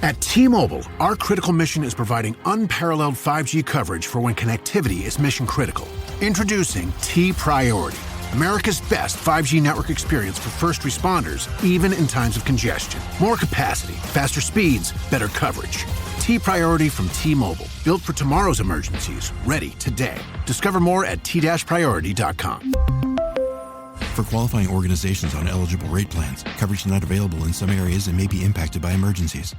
At T-Mobile, our critical mission is providing unparalleled 5G coverage for when connectivity is mission critical. Introducing T-Priority, America's best 5G network experience for first responders, even in times of congestion. More capacity, faster speeds, better coverage. T-Priority from T-Mobile, built for tomorrow's emergencies, ready today. Discover more at t-priority.com. For qualifying organizations on eligible rate plans, coverage not available in some areas and may be impacted by emergencies.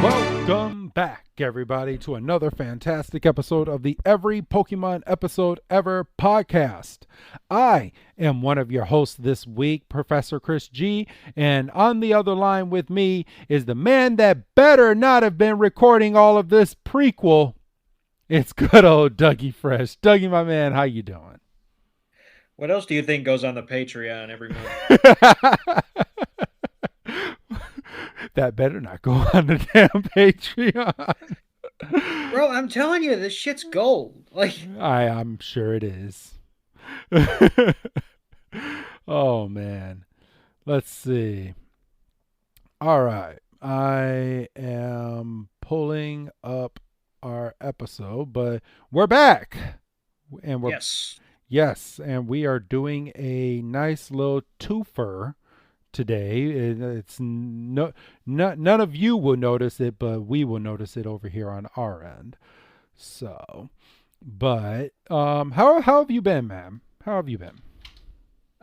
Welcome back, everybody, to another fantastic episode of the Every Pokemon Episode Ever podcast. I am one of your hosts this week, Professor Chris G, and on the other line with me is the man that better not have been recording all of this prequel. It's good old Dougie Fresh. Dougie, my man, how you doing? What else do you think goes on the Patreon every month? That better not go on the damn Patreon. Bro, I'm telling you, this shit's gold. I'm sure it is. Oh, man. Let's see. All right. I am pulling up our episode, but we're back. And we're Yes, and we are doing a nice little twofer today. It's none of you will notice it, but we will notice it over here on our end. So, but how have you been, ma'am? How have you been?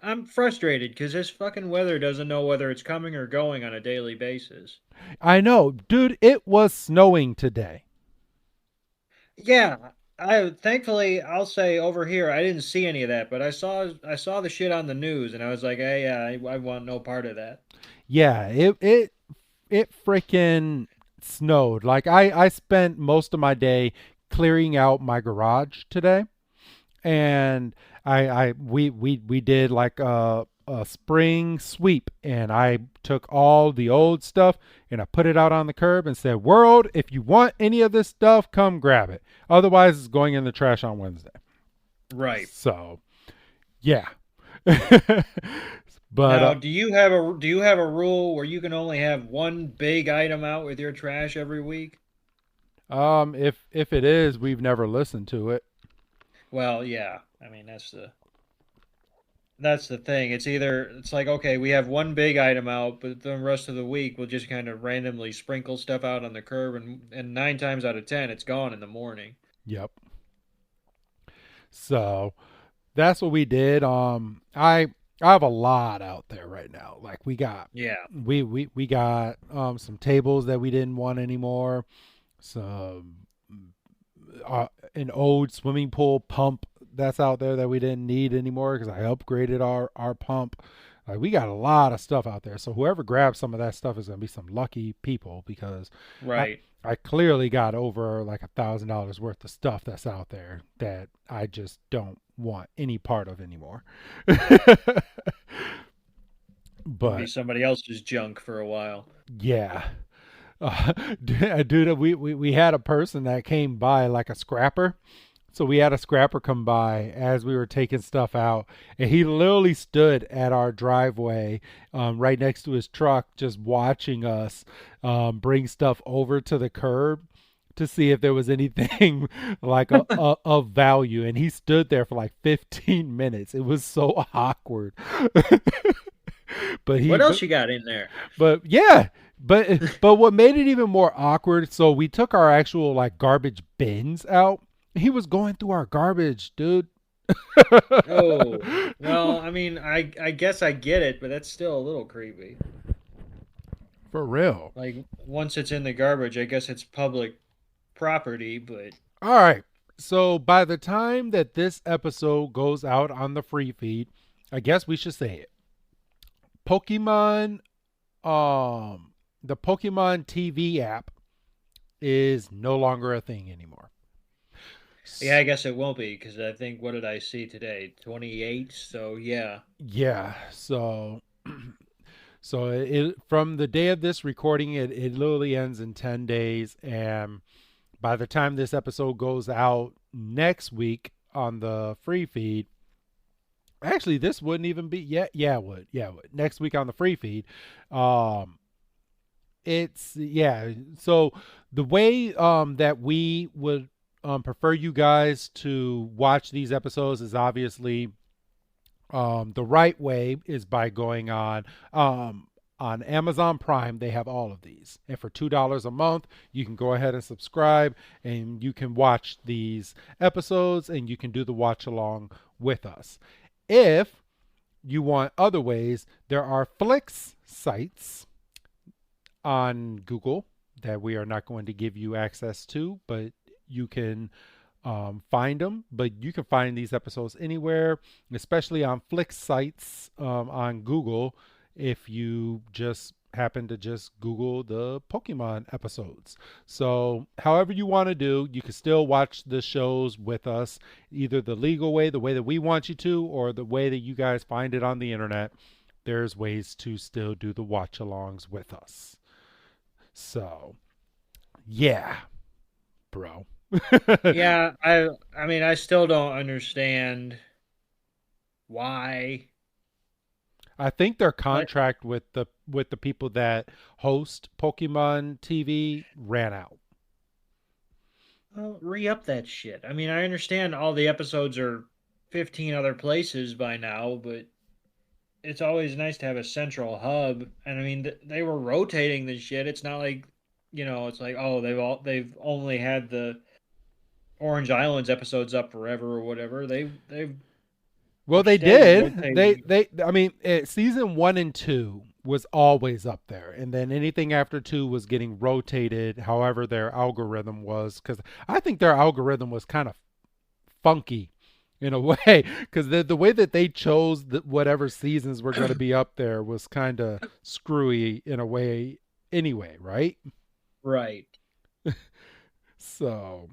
I'm frustrated because this fucking weather doesn't know whether it's coming or going on a daily basis. I know, dude. It was snowing today. Yeah, thankfully I'll say over here I didn't see any of that, but I saw the shit on the news and I was like, hey, yeah, I want no part of that. Yeah, it freaking snowed. Like I spent most of my day clearing out my garage today, and we did like a spring sweep, and I took all the old stuff and I put it out on the curb and said, world, if you want any of this stuff, come grab it. Otherwise it's going in the trash on Wednesday. Right. So yeah. But now, do you have a rule where you can only have one big item out with your trash every week? If it is, we've never listened to it. Well, yeah. I mean, that's the thing. It's like, okay, we have one big item out, but the rest of the week we'll just kind of randomly sprinkle stuff out on the curb, and 9 times out of 10 it's gone in the morning. Yep. So that's what we did. I have a lot out there right now. Like we got we got some tables that we didn't want anymore. Some an old swimming pool pump that's out there that we didn't need anymore because I upgraded our pump. Like we got a lot of stuff out there. So whoever grabs some of that stuff is gonna be some lucky people because I clearly got over like $1,000 worth of stuff that's out there that I just don't want any part of anymore. But be somebody else's junk for a while. Yeah. Dude, we had a person that came by, like a scrapper. So we had a scrapper come by as we were taking stuff out, and he literally stood at our driveway right next to his truck just watching us bring stuff over to the curb to see if there was anything like of value. And he stood there for like 15 minutes. It was so awkward. What else you got in there? But yeah, but what made it even more awkward, so we took our actual like garbage bins out. He was going through our garbage, dude. Oh, well, I mean, I guess I get it, but that's still a little creepy. For real. Like, once it's in the garbage, I guess it's public property, but... All right. So by the time that this episode goes out on the free feed, I guess we should say it. Pokemon, the Pokemon TV app is no longer a thing anymore. Yeah, I guess it won't be, because I think, what did I see today? 28, so yeah. Yeah, so it from the day of this recording, it literally ends in 10 days, and by the time this episode goes out next week on the free feed, actually this wouldn't even be it would. It would. Next week on the free feed. It's so the way that we would prefer you guys to watch these episodes is obviously the right way is by going on Amazon Prime. They have all of these, and for $2 a month you can go ahead and subscribe, and you can watch these episodes, and you can do the watch along with us. If you want other ways, there are Flix sites on Google that we are not going to give you access to, but you can find them. But you can find these episodes anywhere, especially on Flix sites on Google. If you just happen to just Google the Pokemon episodes. So however you want to do, you can still watch the shows with us, either the legal way, the way that we want you to, or the way that you guys find it on the internet. There's ways to still do the watch alongs with us. So, yeah, bro. Yeah, I mean, I still don't understand why. I think their contract with the people that host Pokemon TV ran out. Well, re-up that shit. I mean, I understand all the episodes are 15 other places by now, but it's always nice to have a central hub. And I mean, they were rotating the shit. It's not like, it's like, oh, they've only had the Orange Islands episodes up forever or whatever. They've well, they did. They I mean, season 1 and 2 was always up there, and then anything after 2 was getting rotated. However, their algorithm was, because I think their algorithm was kind of funky in a way, because the way that they chose whatever seasons were going to be up there was kind of screwy in a way anyway, right? Right. So,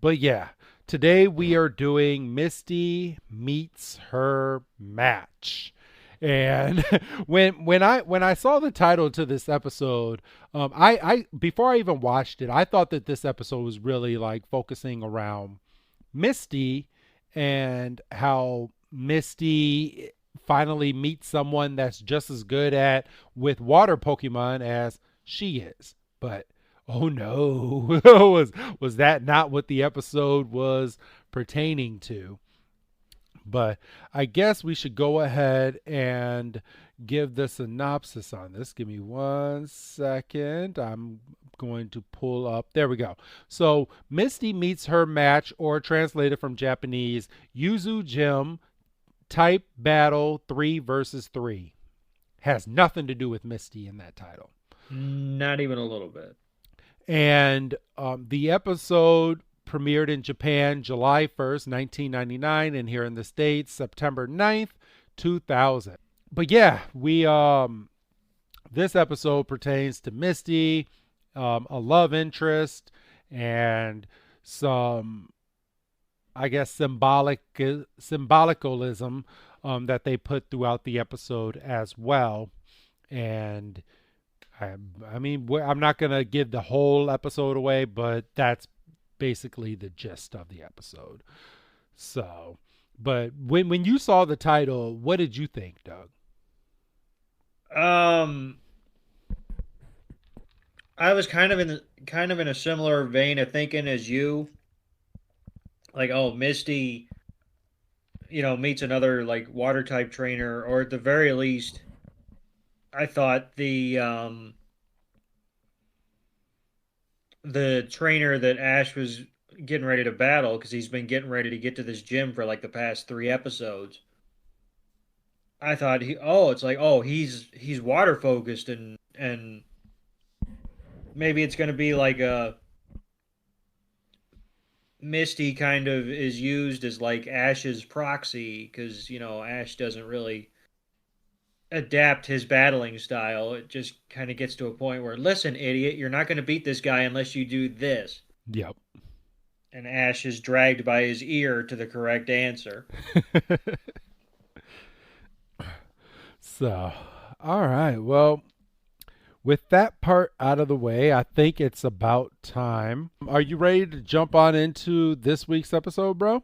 but yeah, today we are doing Misty Meets Her Match. And when I saw the title to this episode, I before I even watched it, I thought that this episode was really like focusing around Misty and how Misty finally meets someone that's just as good with water Pokemon as she is. But oh no, was that not what the episode was pertaining to? But I guess we should go ahead and give the synopsis on this. Give me 1 second. I'm going to pull up. There we go. So Misty meets her match, or translated from Japanese, Yuzu Gym Type Battle 3 versus 3. Has nothing to do with Misty in that title. Not even a little bit. And the episode premiered in Japan July 1st, 1999, and here in the States September 9th, 2000. But yeah, this episode pertains to Misty, a love interest, and some, I guess, symbolicalism that they put throughout the episode as well. And I mean, I'm not going to give the whole episode away, but that's basically the gist of the episode. So, but when you saw the title, what did you think, Doug? I was kind of in a similar vein of thinking as you. Like, oh, Misty, meets another like water type trainer, or at the very least, I thought the trainer that Ash was getting ready to battle, because he's been getting ready to get to this gym for like the past 3 episodes. I thought he's water focused, and maybe it's going to be like a Misty kind of is used as like Ash's proxy, because Ash doesn't really adapt his battling style. It just kind of gets to a point where, listen, idiot, you're not going to beat this guy unless you do this. Yep. And Ash is dragged by his ear to the correct answer. So, all right. Well, with that part out of the way, I think it's about time. Are you ready to jump on into this week's episode, bro?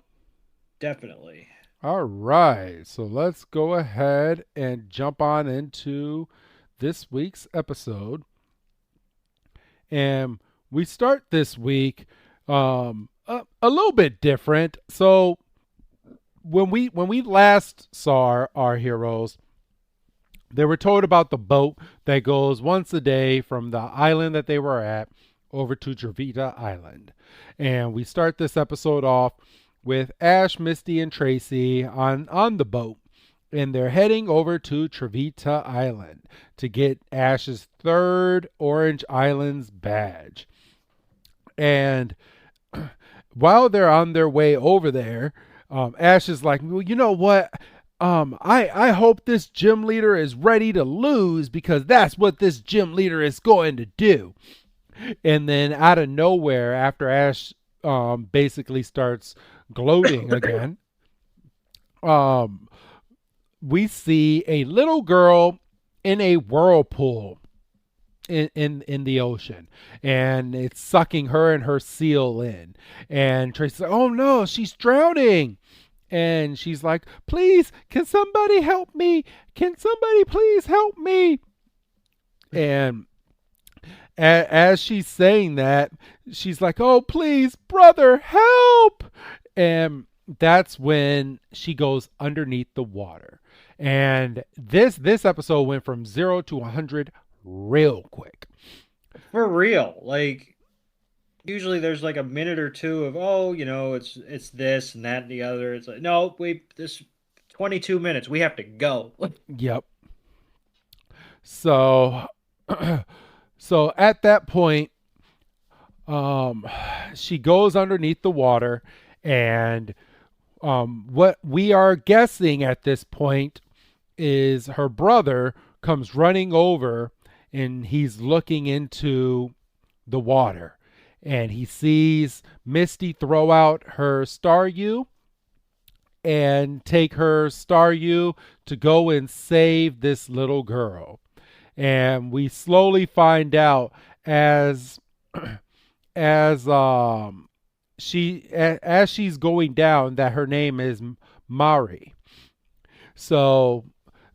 Definitely. All right. So let's go ahead and jump on into this week's episode. And we start this week a little bit different. So when we last saw our heroes, they were told about the boat that goes once a day from the island that they were at over to Dravita Island. And we start this episode off with Ash, Misty, and Tracy on the boat. And they're heading over to Dravita Island to get Ash's third Orange Islands badge. And while they're on their way over there, Ash is like, well, you know what? I hope this gym leader is ready to lose, because that's what this gym leader is going to do. And then out of nowhere, after Ash basically starts gloating again, we see a little girl in a whirlpool in the ocean, and it's sucking her and her seal in. And Tracy's like, oh no, she's drowning. And she's like, please, can somebody help me? Can somebody please help me? And as she's saying that, she's like, oh, please, brother, help. And that's when she goes underneath the water. And this episode went from 0 to 100 real quick. For real. Like, usually there's like a minute or two of, oh, you know, it's this and that and the other. It's like, no, this 22 minutes, we have to go. Yep. So so at that point, she goes underneath the water, and what we are guessing at this point is her brother comes running over, and he's looking into the water. And he sees Misty throw out her Star U and take her Star U to go and save this little girl. And we slowly find out as she's going down that her name is Mari. So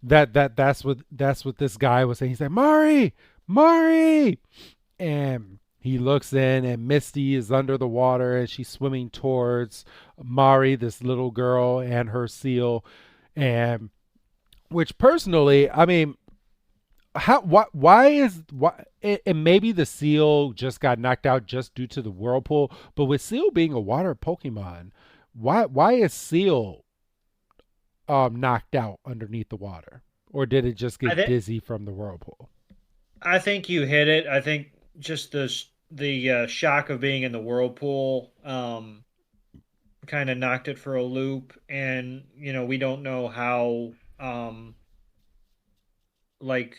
that's what this guy was saying. He said, Mari, and he looks in, and Misty is under the water, and she's swimming towards Mari, this little girl, and her seal. And which personally, I mean, why and maybe the seal just got knocked out just due to the whirlpool, but with Seal being a water Pokemon, why is Seal knocked out underneath the water? Or did it just get dizzy from the whirlpool? I think you hit it. I think just the shock of being in the whirlpool kind of knocked it for a loop. And, you know, we don't know how like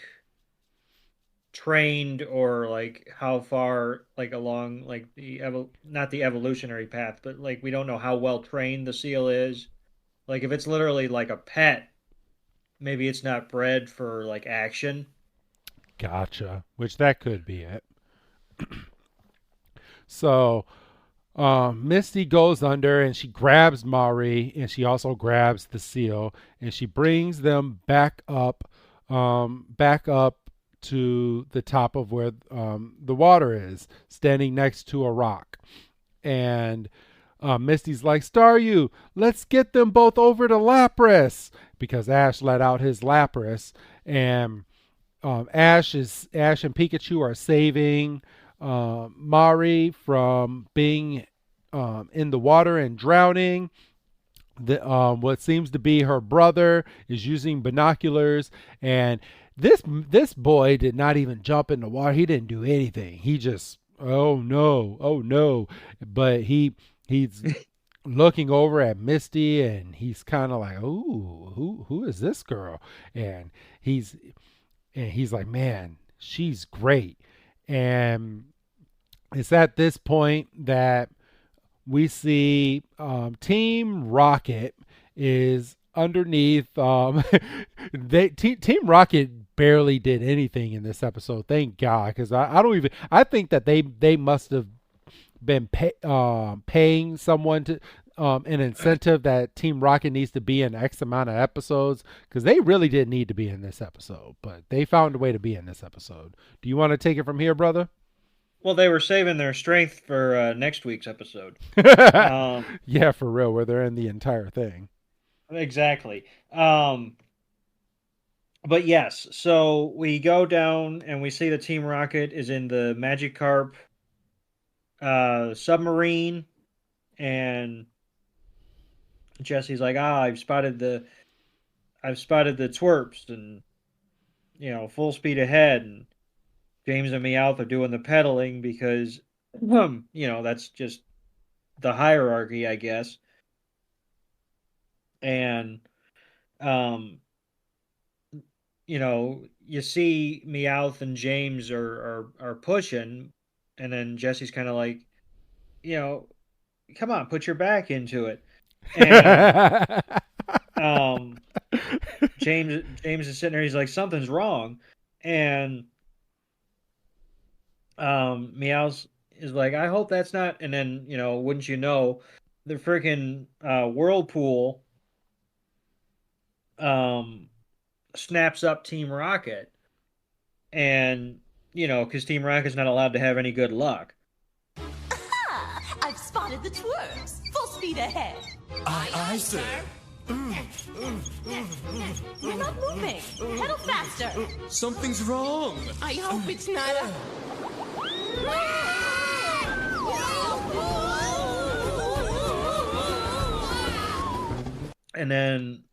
trained or like how far like along like not the evolutionary path, but like we don't know how well trained the seal is. Like if it's literally like a pet, maybe it's not bred for like action. Gotcha. Which that could be it. So Misty goes under, and she grabs Mari, and she also grabs the seal, and she brings them back up to the top of where the water is, standing next to a rock. And Misty's like, Staryu, let's get them both over to Lapras, because Ash let out his Lapras, and Ash and Pikachu are saving Mari from being in the water and drowning. What seems to be her brother is using binoculars, and this boy did not even jump in the water. He didn't do anything. He just, oh no. But he's looking over at Misty, and he's kind of like, ooh, who is this girl? And he's like, man, she's great. And it's at this point that we see Team Rocket is underneath. Team Rocket barely did anything in this episode. Thank God, because I think that they must have been paying someone to an incentive that Team Rocket needs to be in X amount of episodes, because they really didn't need to be in this episode, but they found a way to be in this episode. Do you want to take it from here, brother? Well, they were saving their strength for next week's episode. Yeah, for real, where they're in the entire thing. Exactly. But yes, so we go down and we see the Team Rocket is in the Magikarp submarine, and Jesse's like, I've spotted the twerps, and full speed ahead, and James and Meowth are doing the pedaling because that's just the hierarchy, I guess. And you see Meowth and James are pushing, and then Jesse's kind of like, come on, put your back into it. And James is sitting there, he's like, something's wrong. And Meowth is like, I hope that's not. And then, wouldn't you know, the freaking whirlpool snaps up Team Rocket. And, because Team Rocket's not allowed to have any good luck. I've spotted the twerps. Full speed ahead. Aye, sir. You're not moving. Pedal faster. Something's wrong. I hope it's not a... And then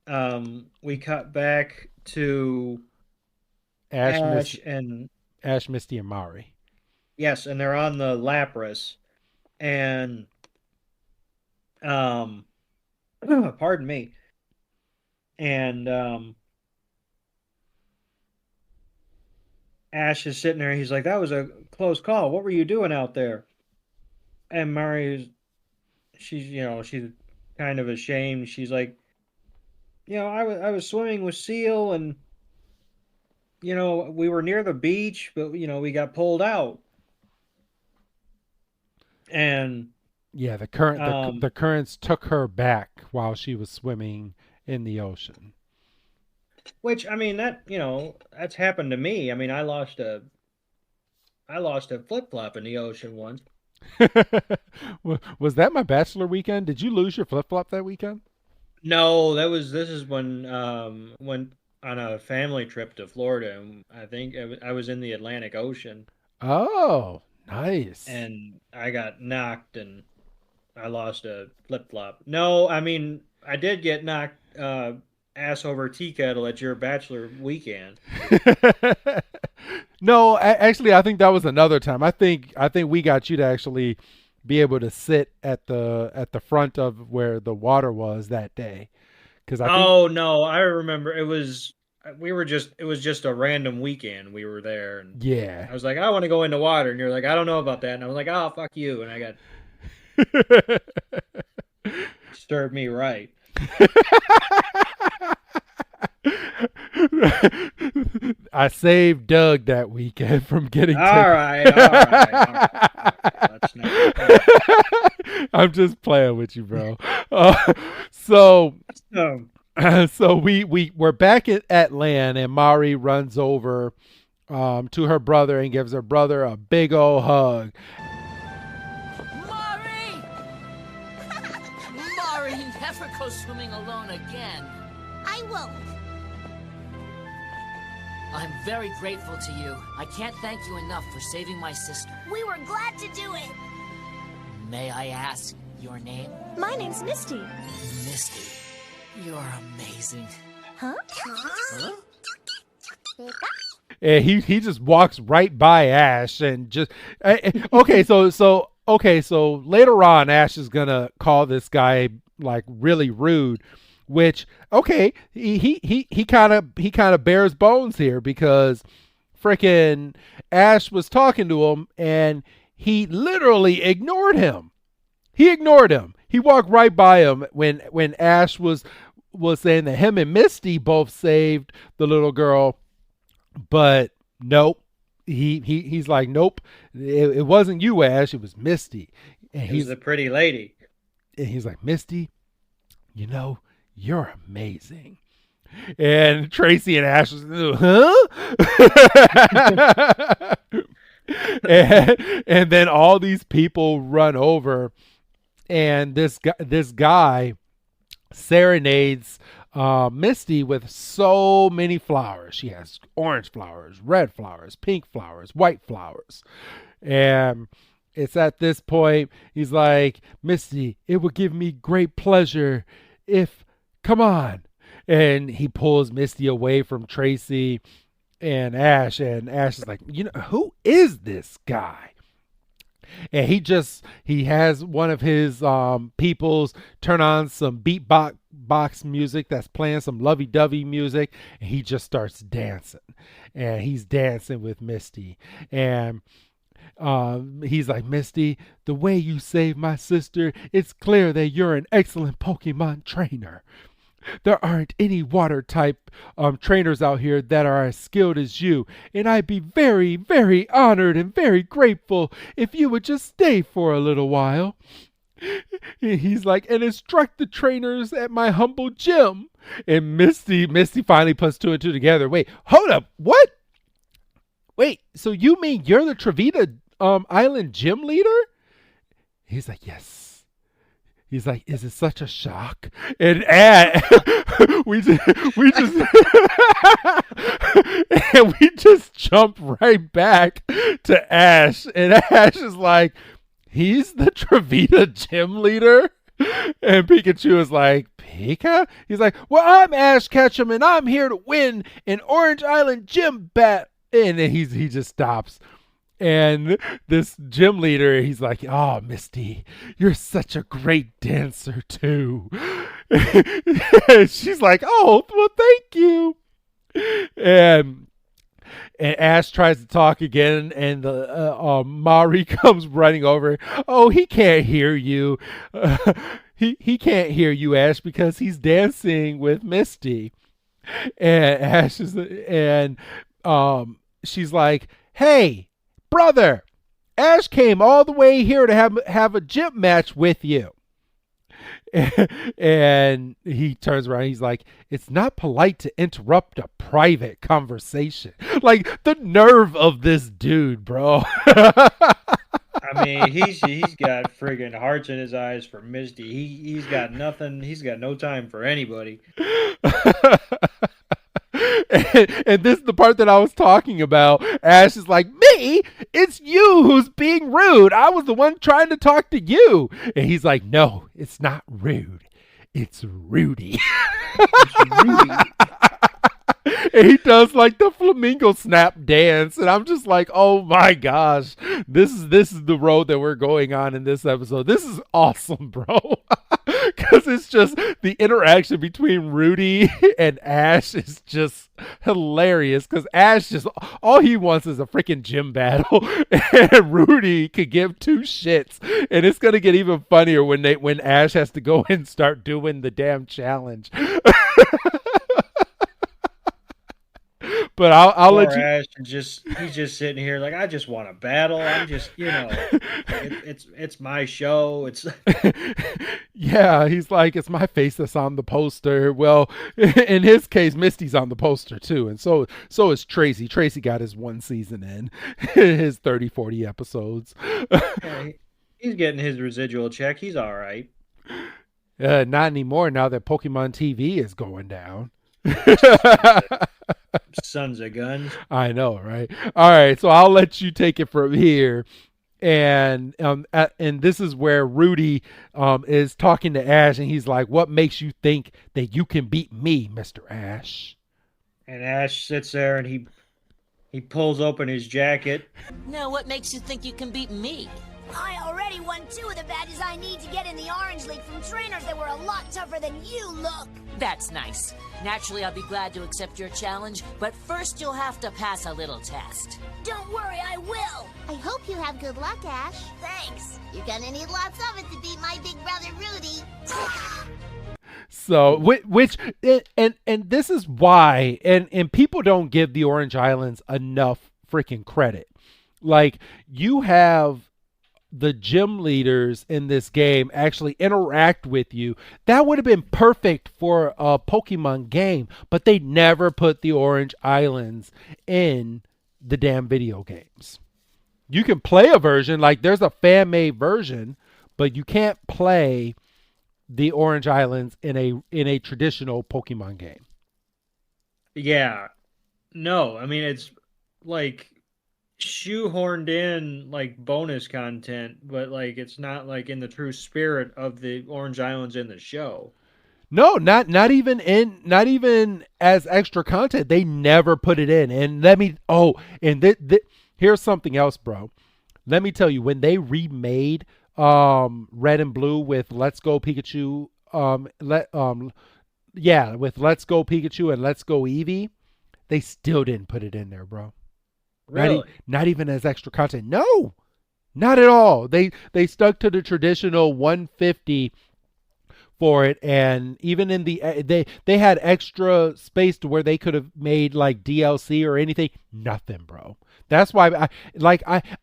we cut back to Ash, Misty, and Mari. Yes, and they're on the Lapras. And pardon me. And Ash is sitting there. He's like, that was a close call. What were you doing out there? And Mari, she's kind of ashamed. She's like, I was swimming with Seal, and we were near the beach, but we got pulled out. And yeah, the currents took her back while she was swimming in the ocean. Which, I mean, that that's happened to me. I mean, I lost a flip flop in the ocean once. Was that my bachelor weekend? Did you lose your flip flop that weekend? No, this is when went on a family trip to Florida, and I think I was in the Atlantic Ocean. Oh, nice. And I got knocked, and I lost a flip flop. No, I mean, I did get knocked ass over tea kettle at your bachelor weekend. No, actually, I think that was another time. I think we got you to actually be able to sit at the front of where the water was that day. No, I remember it was just a random weekend we were there, and yeah, I was like, I want to go in the water, and you're like, I don't know about that, and I was like, oh, fuck you, and I got stirred me right. I saved Doug that weekend from getting all right. Let's not. I'm just playing with you, bro. So we're back at land, and Mari runs over to her brother and gives her brother a big old hug. Mari! Mari, never go swimming alone again. I won't. I'm very grateful to you. I can't thank you enough for saving my sister. We were glad to do it. May I ask your name? My name's Misty. Misty. You're amazing. Huh? And he just walks right by Ash and just okay. So later on, Ash is gonna call this guy like really rude. Which, okay, he kind of bears bones here, because frickin' Ash was talking to him and he literally ignored him. He ignored him. He walked right by him when Ash was saying that him and Misty both saved the little girl. But nope. He's like, nope, it wasn't you, Ash. It was Misty. And he's the pretty lady. And he's like, Misty, you're amazing. And Tracy and Ash was, huh? and then all these people run over, and this guy serenades Misty with so many flowers. She has orange flowers, red flowers, pink flowers, white flowers. And it's at this point, he's like, Misty, it would give me great pleasure if, come on. And he pulls Misty away from Tracy and Ash is like, who is this guy? And he has one of his peoples turn on some beatbox music that's playing some lovey-dovey music, and he just starts dancing. And he's dancing with Misty. And he's like, Misty, the way you saved my sister, it's clear that you're an excellent Pokemon trainer. There aren't any water type trainers out here that are as skilled as you, and I'd be very, very honored and very grateful if you would just stay for a little while. He's like, and instruct the trainers at my humble gym. And Misty finally puts two and two together. Wait, hold up, what? Wait, so you mean you're the Trevita Island gym leader? He's like, yes. He's like, is it such a shock? And we just jump right back to Ash. And Ash is like, he's the Trevita gym leader? And Pikachu is like, Pika? He's like, well, I'm Ash Ketchum, and I'm here to win an Orange Island gym bat. And then he just stops. And this gym leader, he's like, oh, Misty, you're such a great dancer, too. She's like, oh, well, thank you. And Ash tries to talk again, and the Mari comes running over. Oh, he can't hear you. He can't hear you, Ash, because he's dancing with Misty. And Ash she's like, hey, brother, Ash came all the way here to have a gym match with you. And he turns around. He's like, it's not polite to interrupt a private conversation. Like, the nerve of this dude, bro. I mean, he's got friggin' hearts in his eyes for Misty. He's got nothing. He's got no time for anybody. And this is the part that I was talking about. Ash is like, me? It's you who's being rude. I was the one trying to talk to you. And he's like, no, it's not rude. It's Rudy. It's Rudy. And he does like the flamingo snap dance. And I'm just like, oh my gosh. This is the road that we're going on in this episode. This is awesome, bro. Because it's just the interaction between Rudy and Ash is just hilarious. Because Ash just, all he wants is a freaking gym battle. And Rudy could give two shits. And it's going to get even funnier when Ash has to go and start doing the damn challenge. But I'll let you. Ash he's just sitting here like, I just want to battle. I'm just, it's my show. It's yeah. He's like, it's my face that's on the poster. Well, in his case, Misty's on the poster too, and so is Tracy. Tracy got his one season in, his 30-40 episodes. Yeah, he's getting his residual check. He's all right. Not anymore. Now that Pokemon TV is going down. Sons of guns. I know, right? All right, so I'll let you take it from here. And this is where Rudy is talking to Ash, and he's like, what makes you think that you can beat me, Mr. Ash? And Ash sits there and he pulls open his jacket. Now what makes you think you can beat me? I already won 2 of the badges I need to get in the Orange League from trainers that were a lot tougher than you, look. That's nice. Naturally, I'll be glad to accept your challenge, but first you'll have to pass a little test. Don't worry, I will. I hope you have good luck, Ash. Thanks. You're gonna need lots of it to beat my big brother, Rudy. So which and this is why and people don't give the Orange Islands enough freaking credit. Like you have the gym leaders in this game actually interact with you. That would have been perfect for a Pokemon game, but they never put the Orange Islands in the damn video games. You can play a version, like there's a fan made version, but you can't play the Orange Islands in a traditional Pokemon game. Yeah. No, I mean it's like shoehorned in like bonus content, but like it's not like in the true spirit of the Orange Islands in the show. No, not even as extra content. They never put it in. And here's something else, bro. Let me tell you, when they remade Red and Blue with Let's Go Pikachu, with Let's Go Pikachu and Let's Go Eevee, they still didn't put it in there, bro. Really? Not even as extra content. No, not at all. They stuck to the traditional 150 for it, and even in the they had extra space to where they could have made like DLC or anything. Nothing, bro. That's why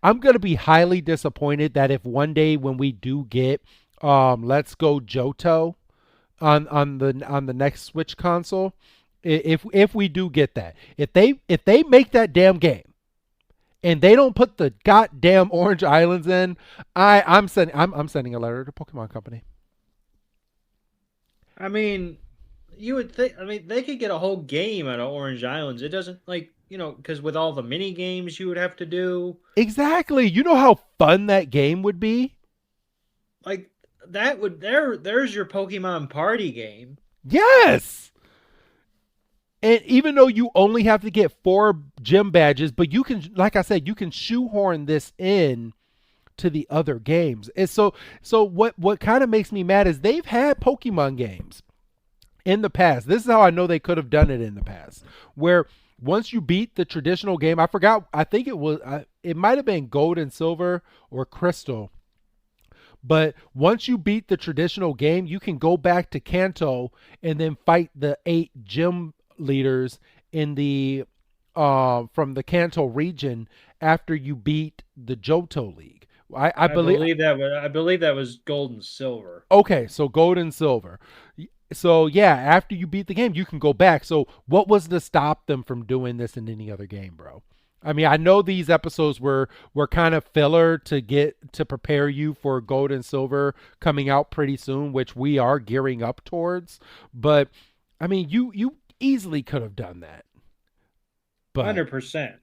I'm gonna be highly disappointed that if one day when we do get Let's Go Johto on the next Switch console, if we do get that, if they make that damn game and they don't put the goddamn Orange Islands in, I'm sending a letter to Pokemon Company. I mean, you would think. I mean, they could get a whole game out of Orange Islands. It doesn't because with all the mini games you would have to do. Exactly. You know how fun that game would be. Like that would there's your Pokemon party game. Yes. And even though you only have to get 4 gym badges, but you can, like I said, you can shoehorn this in to the other games. And so what kind of makes me mad is they've had Pokemon games in the past. This is how I know they could have done it in the past, where once you beat the traditional game, I forgot, I think it might have been Gold and Silver or Crystal. But once you beat the traditional game, you can go back to Kanto and then fight the 8 gym leaders in the from the Kanto region after you beat the Johto League. I believe that was Gold and Silver. Okay, so Gold and Silver. So yeah, after you beat the game, you can go back. So what was to stop them from doing this in any other game, bro? I mean, I know these episodes were kind of filler to prepare you for Gold and Silver coming out pretty soon, which we are gearing up towards. But I mean, you easily could have done that. But 100%.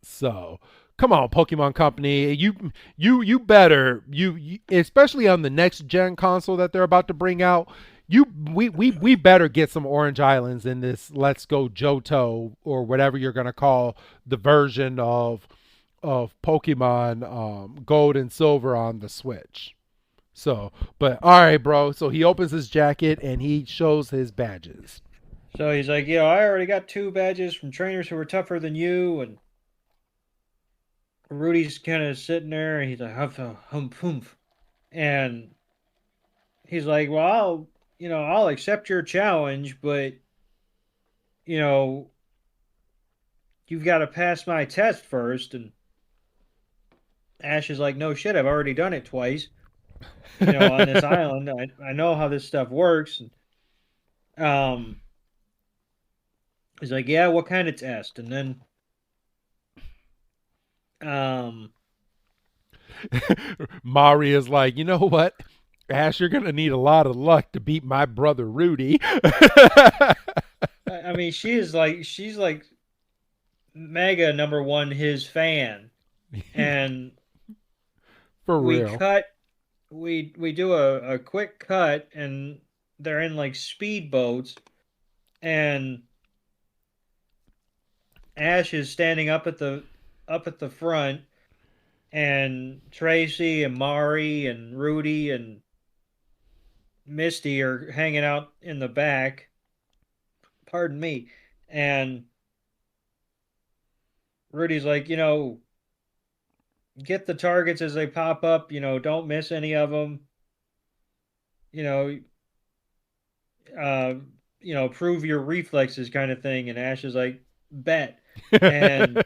So come on, Pokemon Company, you better you especially on the next gen console that they're about to bring out. We better get some Orange Islands in this Let's Go Johto or whatever you're gonna call the version of Pokemon Gold and Silver on the Switch. So, but all right, bro. So he opens his jacket and he shows his badges. So he's like, I already got 2 badges from trainers who were tougher than you, and Rudy's kind of sitting there and he's like, humph, and he's like, well, I'll accept your challenge, but, you've got to pass my test first. And Ash is like, no shit, I've already done it twice, on this island. I know how this stuff works. And, he's like, yeah, what kind of test? And then, Mari is like, you know what? Ash, you're going to need a lot of luck to beat my brother Rudy. I mean, she's like mega number one his fan. And for real. We do a quick cut and they're in like speedboats and Ash is standing up at the front and Tracy and Mari and Rudy and Misty are hanging out in the back. Pardon me. And Rudy's like, get the targets as they pop up, don't miss any of them. prove your reflexes kind of thing. And Ash is like, bet. And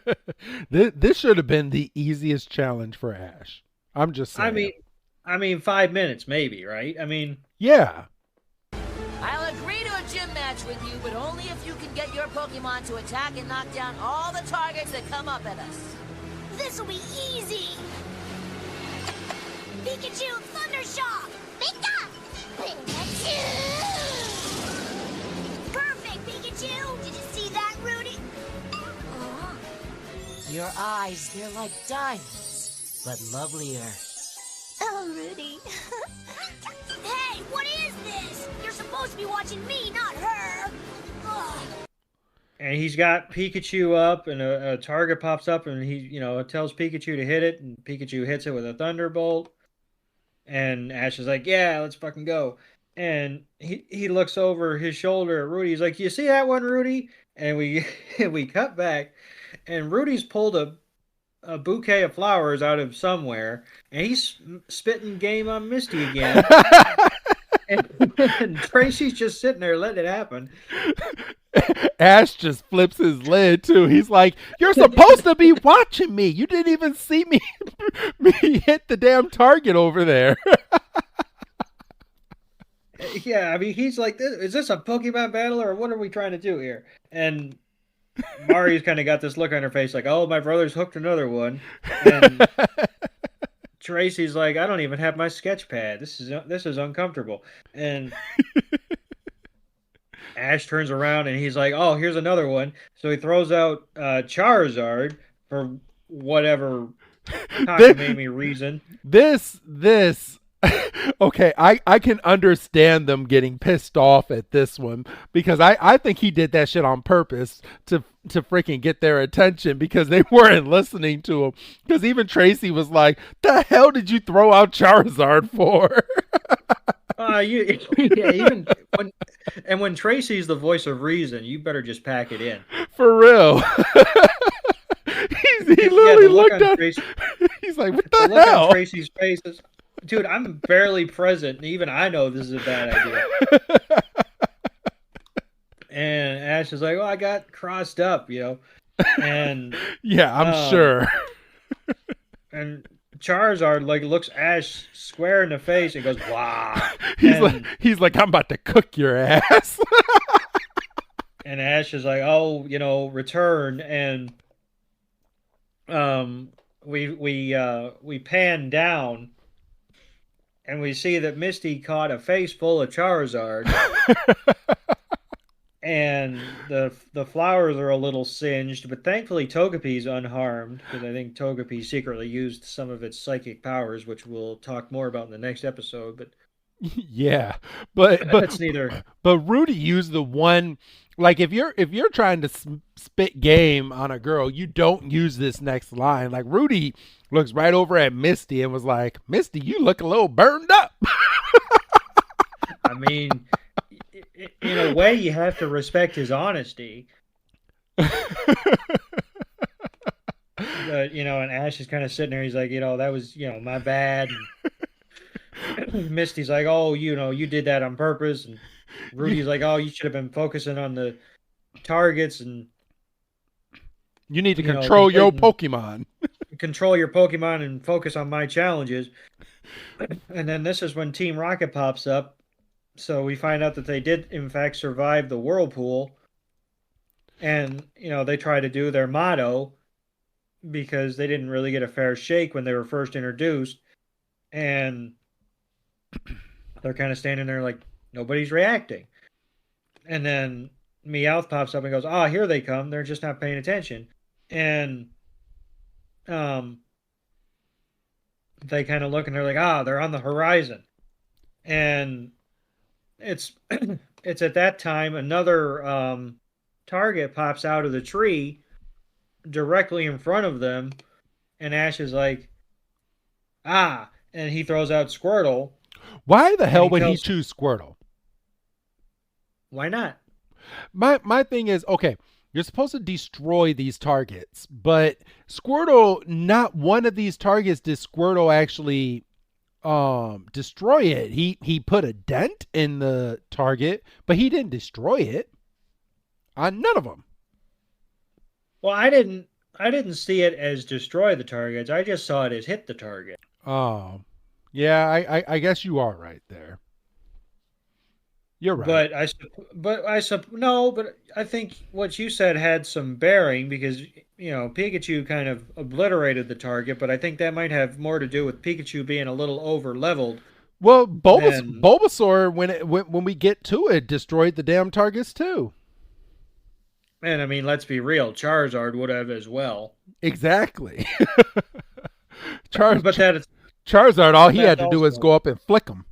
this should have been the easiest challenge for Ash. I'm just saying. I mean, 5 minutes maybe, right? I mean, yeah. I'll agree to a gym match with you, but only if you can get your Pokemon to attack and knock down all the targets that come up at us. This'll be easy! Pikachu, Thundershock! Pika! Pikachu! Perfect, Pikachu! Did you see that, Rudy? Your eyes, they're like diamonds, but lovelier. Oh, Rudy. Hey, what is this? You're supposed to be watching me, not her. Ugh. And he's got Pikachu up, and a target pops up, and he, tells Pikachu to hit it, and Pikachu hits it with a Thunderbolt. And Ash is like, yeah, let's fucking go. And he looks over his shoulder at Rudy. He's like, you see that one, Rudy? And we cut back, and Rudy's pulled a bouquet of flowers out of somewhere, and he's spitting game on Misty again. and Tracy's just sitting there letting it happen. Ash just flips his lid too. He's like, "You're supposed to be watching me. You didn't even see me hit the damn target over there." Yeah, I mean, he's like, "Is this a Pokemon battle, or what are we trying to do here?" And Mari's kind of got this look on her face, like, "Oh, my brother's hooked another one." And Tracy's like, "I don't even have my sketch pad. This is uncomfortable." And Ash turns around and he's like, "Oh, here's another one." So he throws out Charizard for whatever cockamamie reason. This okay, I can understand them getting pissed off at this one, because I think he did that shit on purpose to freaking get their attention, because they weren't listening to him. Because even Tracy was like, "The hell did you throw out Charizard for?" Even when Tracy's the voice of reason, you better just pack it in. For real. he literally looked at Tracy. He's like, "What the hell?" Look on Tracy's face is, dude, I'm barely present, and even I know this is a bad idea. And Ash is like, "Well, I got crossed up, and yeah, I'm sure." And Charizard looks Ash square in the face and goes, "Wow!" He's like, "I'm about to cook your ass." And Ash is like, "Oh, return." And we pan down, and we see that Misty caught a face full of Charizard. And the flowers are a little singed, but thankfully Togepi's unharmed, because I think Togepi secretly used some of its psychic powers, which we'll talk more about in the next episode. But yeah, but it's neither. But Rudy used the one, like, if you're trying to spit game on a girl, you don't use this next line. Like, Rudy looks right over at Misty and was like, "Misty, you look a little burned up." I mean, in a way, you have to respect his honesty. But, and Ash is kind of sitting there. He's like, "That was, my bad." And Misty's like, "Oh, you did that on purpose." And Rudy's like, "Oh, you should have been focusing on the targets, and you need to control your Pokemon. Control your Pokemon and focus on my challenges." And then this is when Team Rocket pops up. So we find out that they did, in fact, survive the whirlpool. And, they try to do their motto, because they didn't really get a fair shake when they were first introduced. And they're kind of standing there like, nobody's reacting. And then Meowth pops up and goes, "Ah, here they come. They're just not paying attention." And they kind of look and they're like, they're on the horizon. And it's at that time another target pops out of the tree directly in front of them, and Ash is like, and he throws out Squirtle. Why the hell would he choose Squirtle? Why not? My thing is, okay, you're supposed to destroy these targets, but Squirtle, not one of these targets did Squirtle actually destroy it. He put a dent in the target, but he didn't destroy it. On none of them. Well, I didn't see it as destroy the targets. I just saw it as hit the target. Oh, yeah. I guess you are right there. You're right. But I think what you said had some bearing because Pikachu kind of obliterated the target, but I think that might have more to do with Pikachu being a little over leveled. Well, Bulbasaur, when we get to it, destroyed the damn targets too. And I mean, let's be real, Charizard would have as well. Exactly. Charizard, all he had to do was go up and flick him.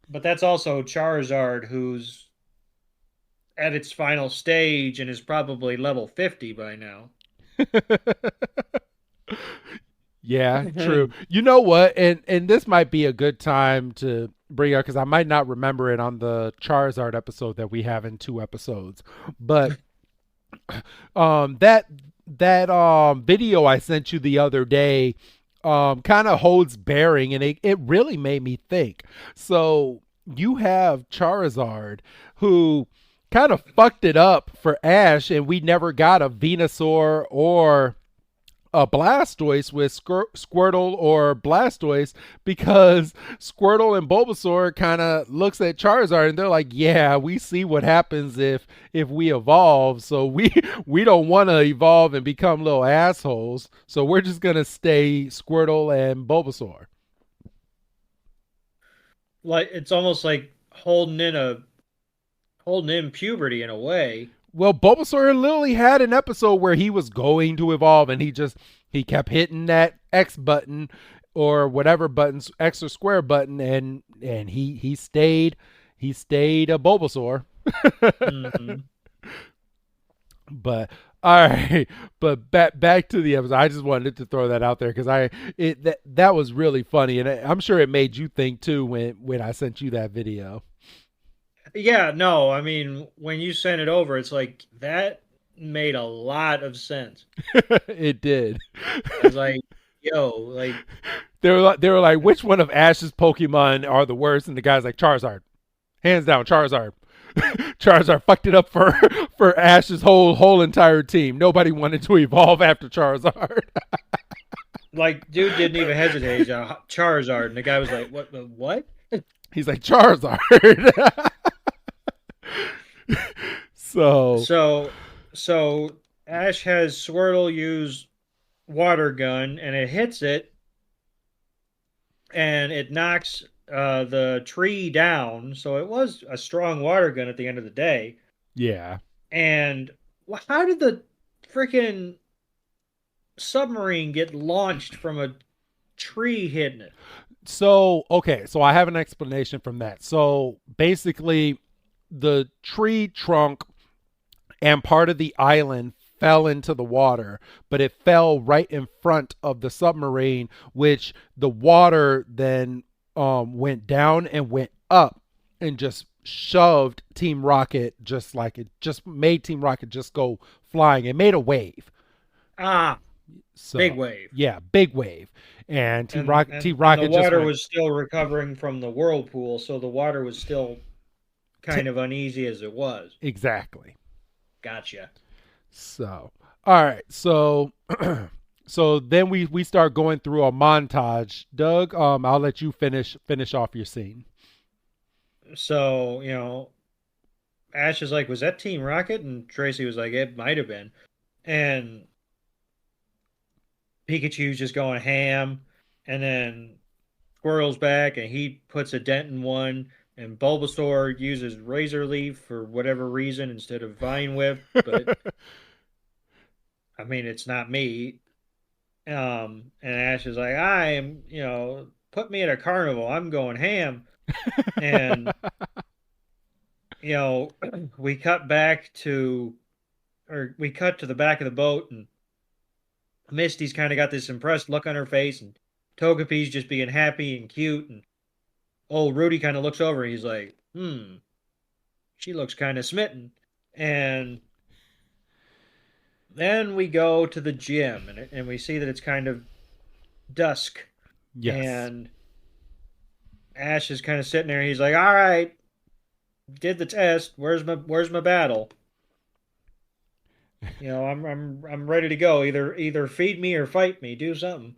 But that's also Charizard, who's at its final stage and is probably level 50 by now. Yeah, true. You know what? And this might be a good time to bring up because I might not remember it on the Charizard episode that we have in 2 episodes. But that video I sent you the other day kind of holds bearing, and it really made me think. So you have Charizard who kind of fucked it up for Ash, and we never got a Venusaur or a Blastoise with Squirtle or Blastoise because Squirtle and Bulbasaur kind of looks at Charizard and they're like, yeah, we see what happens if we evolve, so we don't want to evolve and become little assholes, so we're just gonna stay Squirtle and Bulbasaur. Like it's almost like holding in puberty in a way. Well, Bulbasaur literally had an episode where he was going to evolve and he kept hitting that X button or whatever buttons, X or square button, and he stayed a Bulbasaur. Mm-hmm. But all right, but back to the episode. I just wanted to throw that out there because that was really funny, and I'm sure it made you think too when I sent you that video. Yeah, no, I mean, when you sent it over, it's like, that made a lot of sense. It did. I was like, yo, like... They were like, which one of Ash's Pokemon are the worst? And the guy's like, Charizard. Hands down, Charizard. Charizard fucked it up for Ash's whole entire team. Nobody wanted to evolve after Charizard. Like, dude didn't even hesitate. Charizard. And the guy was like, what? He's like, Charizard. So Ash has Squirtle use water gun and it hits it and it knocks the tree down. So it was a strong water gun at the end of the day. Yeah. And how did the freaking submarine get launched from a tree hitting it? So, okay, so I have an explanation from that. So basically the tree trunk and part of the island fell into the water, but it fell right in front of the submarine, which the water then went down and went up and just shoved Team Rocket, just like it just made Team Rocket just go flying. It made a wave. So, big wave. Yeah, big wave. And Team Rocket. The water was still recovering from the whirlpool, so the water was still kind of uneasy as it was. Exactly. Gotcha. So, all right. So, so then we start going through a montage. Doug, I'll let you finish off your scene. So, Ash is like, was that Team Rocket? And Tracy was like, it might have been. And Pikachu's just going ham, and then Squirrel's back, and he puts a dent in one, and Bulbasaur uses Razor Leaf for whatever reason instead of Vine Whip, but I mean, it's not me. And Ash is like, I am, put me at a carnival. I'm going ham. And, we cut to the back of the boat, and Misty's kind of got this impressed look on her face, and Togepi's just being happy and cute, and old Rudy kind of looks over and he's like, she looks kind of smitten. And then we go to the gym, and we see that it's kind of dusk. Yes. And Ash is kind of sitting there. He's like, "All right, did the test. Where's my battle? I'm ready to go. Either feed me or fight me. Do something."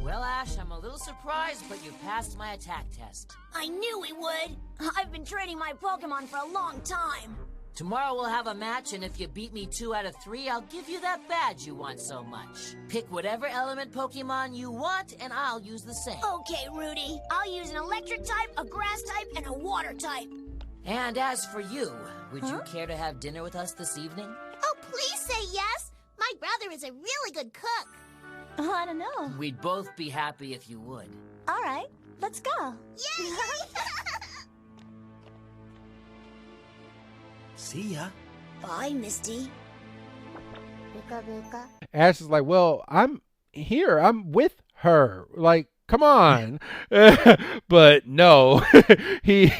Well, Ash, I'm a little surprised, but you passed my attack test. I knew he would. I've been training my Pokemon for a long time. Tomorrow we'll have a match, and if you beat me 2 out of 3, I'll give you that badge you want so much. Pick whatever element Pokemon you want, and I'll use the same. Okay, Rudy. I'll use an electric type, a grass type, and a water type. And as for you, would you care to have dinner with us this evening? Oh, please say yes. My brother is a really good cook. Oh, I don't know. We'd both be happy if you would. All right, let's go. Yay! See ya. Bye, Misty. Buka buka. Ash is like, well, I'm here. I'm with her. Like, come on. But no, he...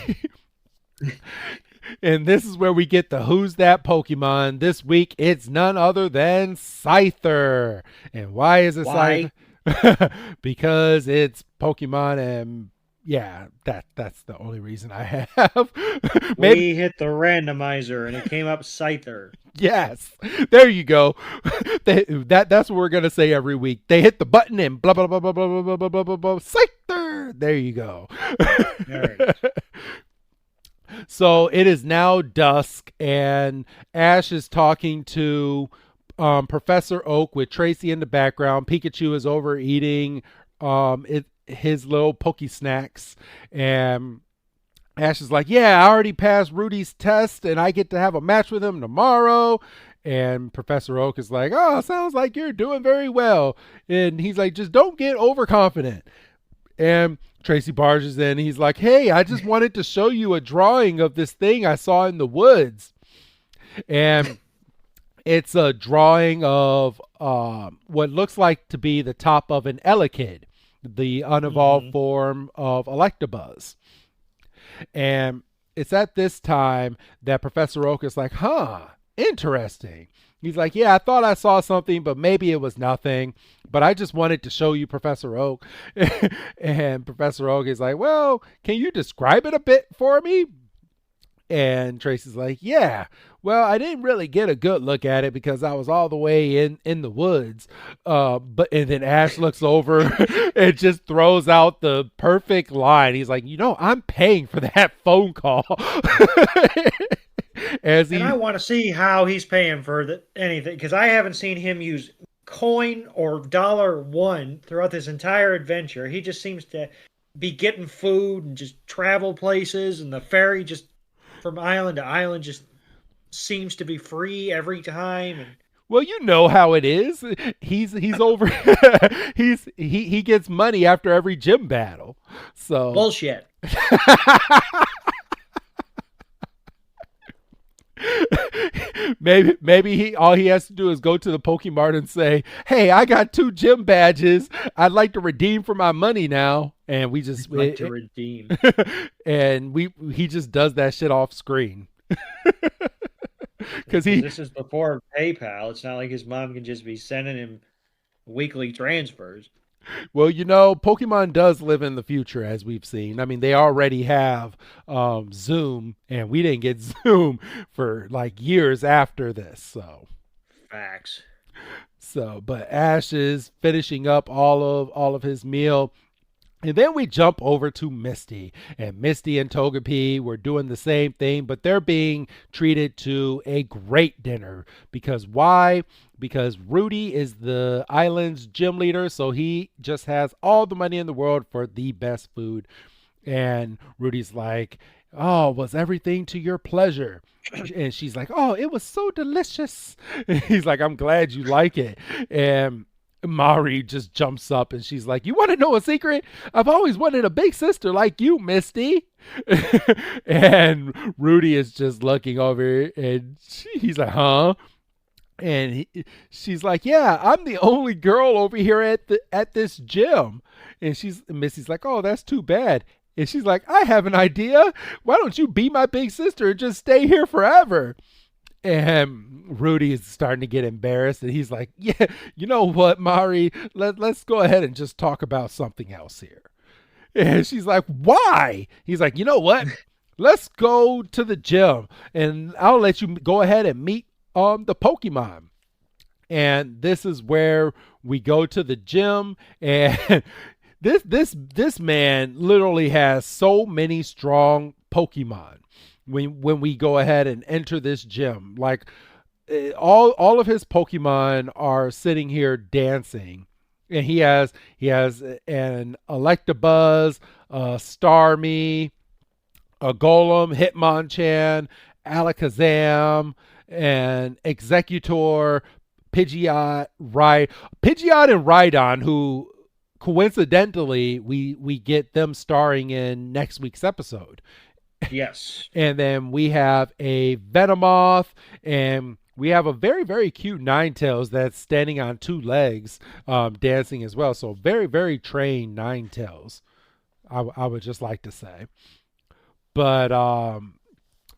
And this is where we get the Who's That Pokemon. This week, it's none other than Scyther. And why is it Why? Scyther? Because it's Pokemon, and yeah, that's the only reason I have. We hit the randomizer, and it came up Scyther. Yes, there you go. That's what we're gonna say every week. They hit the button and blah blah blah blah blah blah blah blah blah blah. Scyther. There you go. There it is. So it is now dusk, and Ash is talking to Professor Oak with Tracy in the background. Pikachu is over eating his little Poke Snacks, and Ash is like, yeah, I already passed Rudy's test, and I get to have a match with him tomorrow. And Professor Oak is like, oh, sounds like you're doing very well. And he's like, just don't get overconfident. And Tracy barges in. He's like, hey, I just wanted to show you a drawing of this thing I saw in the woods. And it's a drawing of what looks like to be the top of an Elekid, the unevolved form of Electabuzz. And it's at this time that Professor Oak is like, huh, interesting. He's like, yeah, I thought I saw something, but maybe it was nothing. But I just wanted to show you, Professor Oak. And Professor Oak is like, well, can you describe it a bit for me? And Tracy's like, yeah, well, I didn't really get a good look at it because I was all the way in the woods. And then Ash looks over and just throws out the perfect line. He's like, I'm paying for that phone call. And I want to see how he's paying for anything, because I haven't seen him use coin or $1 throughout this entire adventure. He just seems to be getting food and just travel places, and the ferry just from island to island just seems to be free every time. And well, you know how it is. He's over. he gets money after every gym battle. So bullshit. Maybe all he has to do is go to the Pokemart and say, hey, I got 2 gym badges. I'd like to redeem for my money now. And we just redeem. And he just does that shit off screen. Because this is before PayPal. It's not like his mom can just be sending him weekly transfers. Well, Pokemon does live in the future, as we've seen. I mean, they already have Zoom, and we didn't get Zoom for like years after this. So, facts. So, but Ash is finishing up all of his meal. And then we jump over to Misty, and Misty and Togepi were doing the same thing, but they're being treated to a great dinner. Because why? Because Rudy is the island's gym leader, so he just has all the money in the world for the best food. And Rudy's like, oh, was everything to your pleasure? And she's like, oh, it was so delicious. And he's like, I'm glad you like it. And Mari just jumps up and she's like, you want to know a secret? I've always wanted a big sister like you, Misty. And Rudy is just looking over and he's like, huh? And she's like, yeah, I'm the only girl over here at this gym. And Misty's like, oh, that's too bad. And she's like, I have an idea. Why don't you be my big sister and just stay here forever? And Rudy is starting to get embarrassed, and he's like, yeah, you know what, Mari, let's go ahead and just talk about something else here. And she's like, why? He's like, you know what? Let's go to the gym and I'll let you go ahead and meet the Pokemon. And this is where we go to the gym, and this man literally has so many strong Pokemon when we go ahead and enter this gym. Like all of his Pokemon are sitting here dancing. And he has an Electabuzz, a Starmie, a Golem, Hitmonchan, Alakazam, and Executor, Pidgeot, Pidgeot and Rhydon, who coincidentally we get them starring in next week's episode. Yes. And then we have a Venomoth, and we have a very, very cute Ninetales that's standing on two legs, dancing as well. So very, very trained Ninetales, I would just like to say. But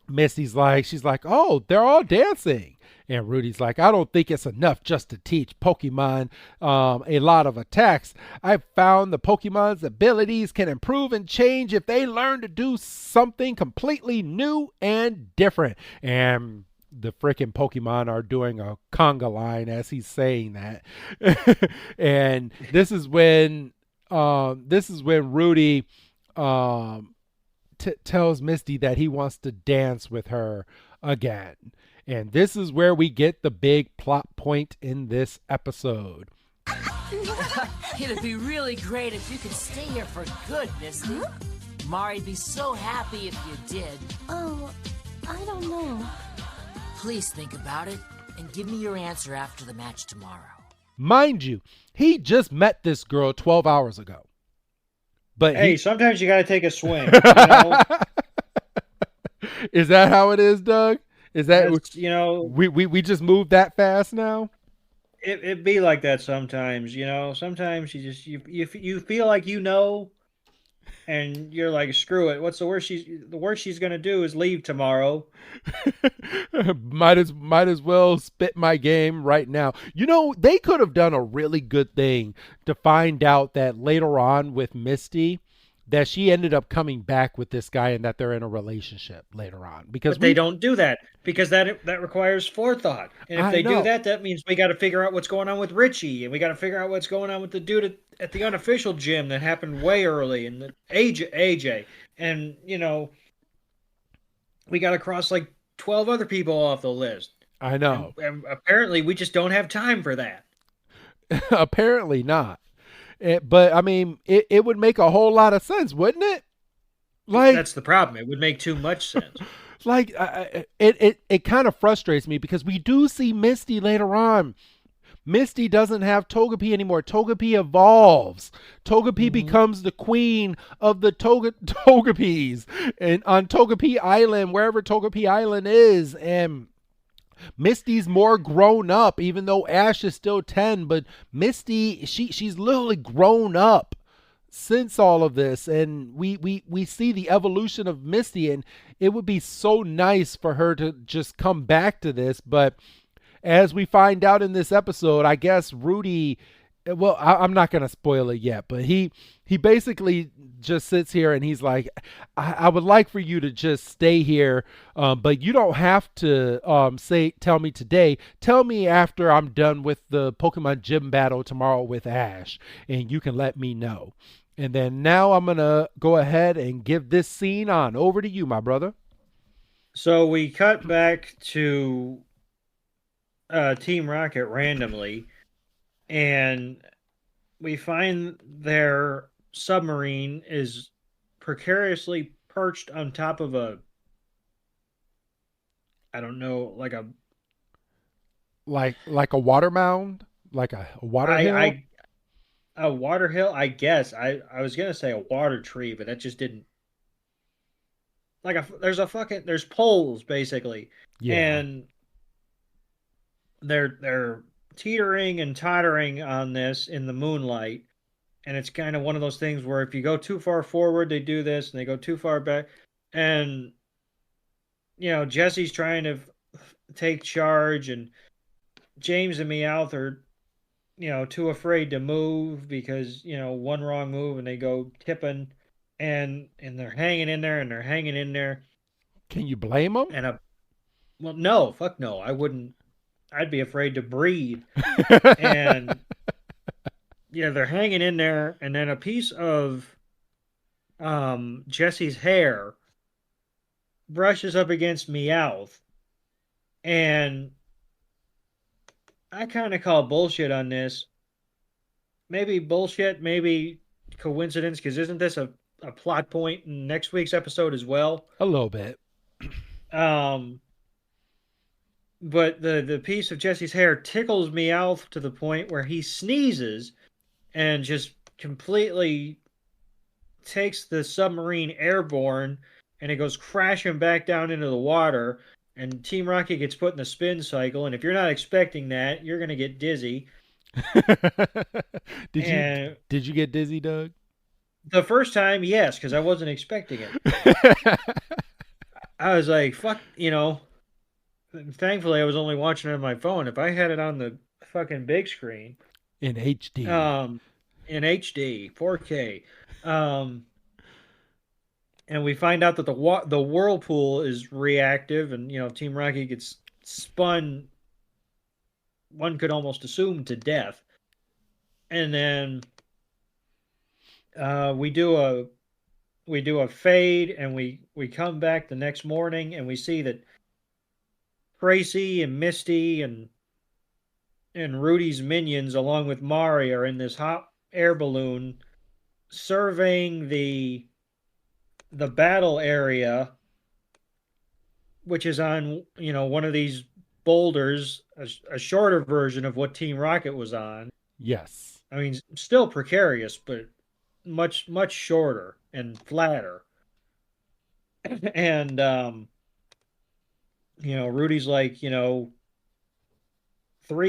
Misty's like, she's like, oh, they're all dancing. And Rudy's like, I don't think it's enough just to teach Pokemon a lot of attacks. I've found the Pokemon's abilities can improve and change if they learn to do something completely new and different. And the freaking Pokemon are doing a conga line as he's saying that. And this is when Rudy tells Misty that he wants to dance with her again. And this is where we get the big plot point in this episode. It'd be really great if you could stay here for good, Misty. Mari'd be so happy if you did. Oh, I don't know. Please think about it and give me your answer after the match tomorrow. Mind you, he just met this girl 12 hours ago. But hey, sometimes you got to take a swing. You know? Is that how it is, Doug? Is that we just moved that fast now? It be like that sometimes, you know. Sometimes you feel like you know, and you're like, screw it. What's the worst she's gonna do is leave tomorrow. might as well spit my game right now. You know, they could have done a really good thing to find out that later on with Misty, that she ended up coming back with this guy and that they're in a relationship later on. Because they don't do that, because that requires forethought. And if they do that, that means we got to figure out what's going on with Richie, and we got to figure out what's going on with the dude at the unofficial gym that happened way early, and the AJ. And, you know, we got to cross like 12 other people off the list. I know. And apparently we just don't have time for that. Apparently not. But I mean, it would make a whole lot of sense, wouldn't it? Like, that's the problem. It would make too much sense. Like it kind of frustrates me because we do see Misty later on. Misty doesn't have Togepi anymore. Togepi evolves. Togepi becomes the queen of the Togepis, and on Togepi Island, wherever Togepi Island is, and Misty's more grown up, even though Ash is still 10, but Misty, she's literally grown up since all of this, and we see the evolution of Misty, and it would be so nice for her to just come back to this. But as we find out in this episode, I guess Rudy, well, I'm not going to spoil it yet, but he basically just sits here and he's like, I would like for you to just stay here, but you don't have to tell me today. Tell me after I'm done with the Pokemon Gym battle tomorrow with Ash, and you can let me know. And then now I'm going to go ahead and give this scene on over to you, my brother. So we cut back to Team Rocket randomly, and we find their submarine is precariously perched on top of a, I don't know, like a water mound, like a water hill. A water hill, I guess. I was gonna say a water tree, but that just didn't. There's poles basically, yeah, and they're teetering and tottering on this in the moonlight, and it's kind of one of those things where if you go too far forward, they do this, and they go too far back, and you know Jesse's trying to take charge, and James and Meowth are, you know, too afraid to move because, you know, one wrong move and they go tipping. and they're hanging in there and they're hanging in there. Can you blame them? Well, no, fuck no, I wouldn't. I'd be afraid to breathe. And yeah, they're hanging in there, and then a piece of Jesse's hair brushes up against Meowth, and I kind of call bullshit on this. Maybe bullshit, maybe coincidence, because isn't this a plot point in next week's episode as well? A little bit. But the piece of Jesse's hair tickles Meowth to the point where he sneezes and just completely takes the submarine airborne, and it goes crashing back down into the water, and Team Rocket gets put in the spin cycle, and if you're not expecting that, you're going to get dizzy. Did you get dizzy, Doug? The first time, yes, because I wasn't expecting it. I was like, fuck, thankfully I was only watching it on my phone. If I had it on the fucking big screen in HD, 4K, and we find out that the whirlpool is reactive, and Team Rocket gets spun, one could almost assume, to death. And then we do a fade, and we come back the next morning, and we see that Tracy and Misty and Rudy's minions, along with Mari, are in this hot air balloon surveying the battle area, which is on one of these boulders, a shorter version of what Team Rocket was on. Yes. I mean, still precarious, but much shorter and flatter. And Rudy's like, 3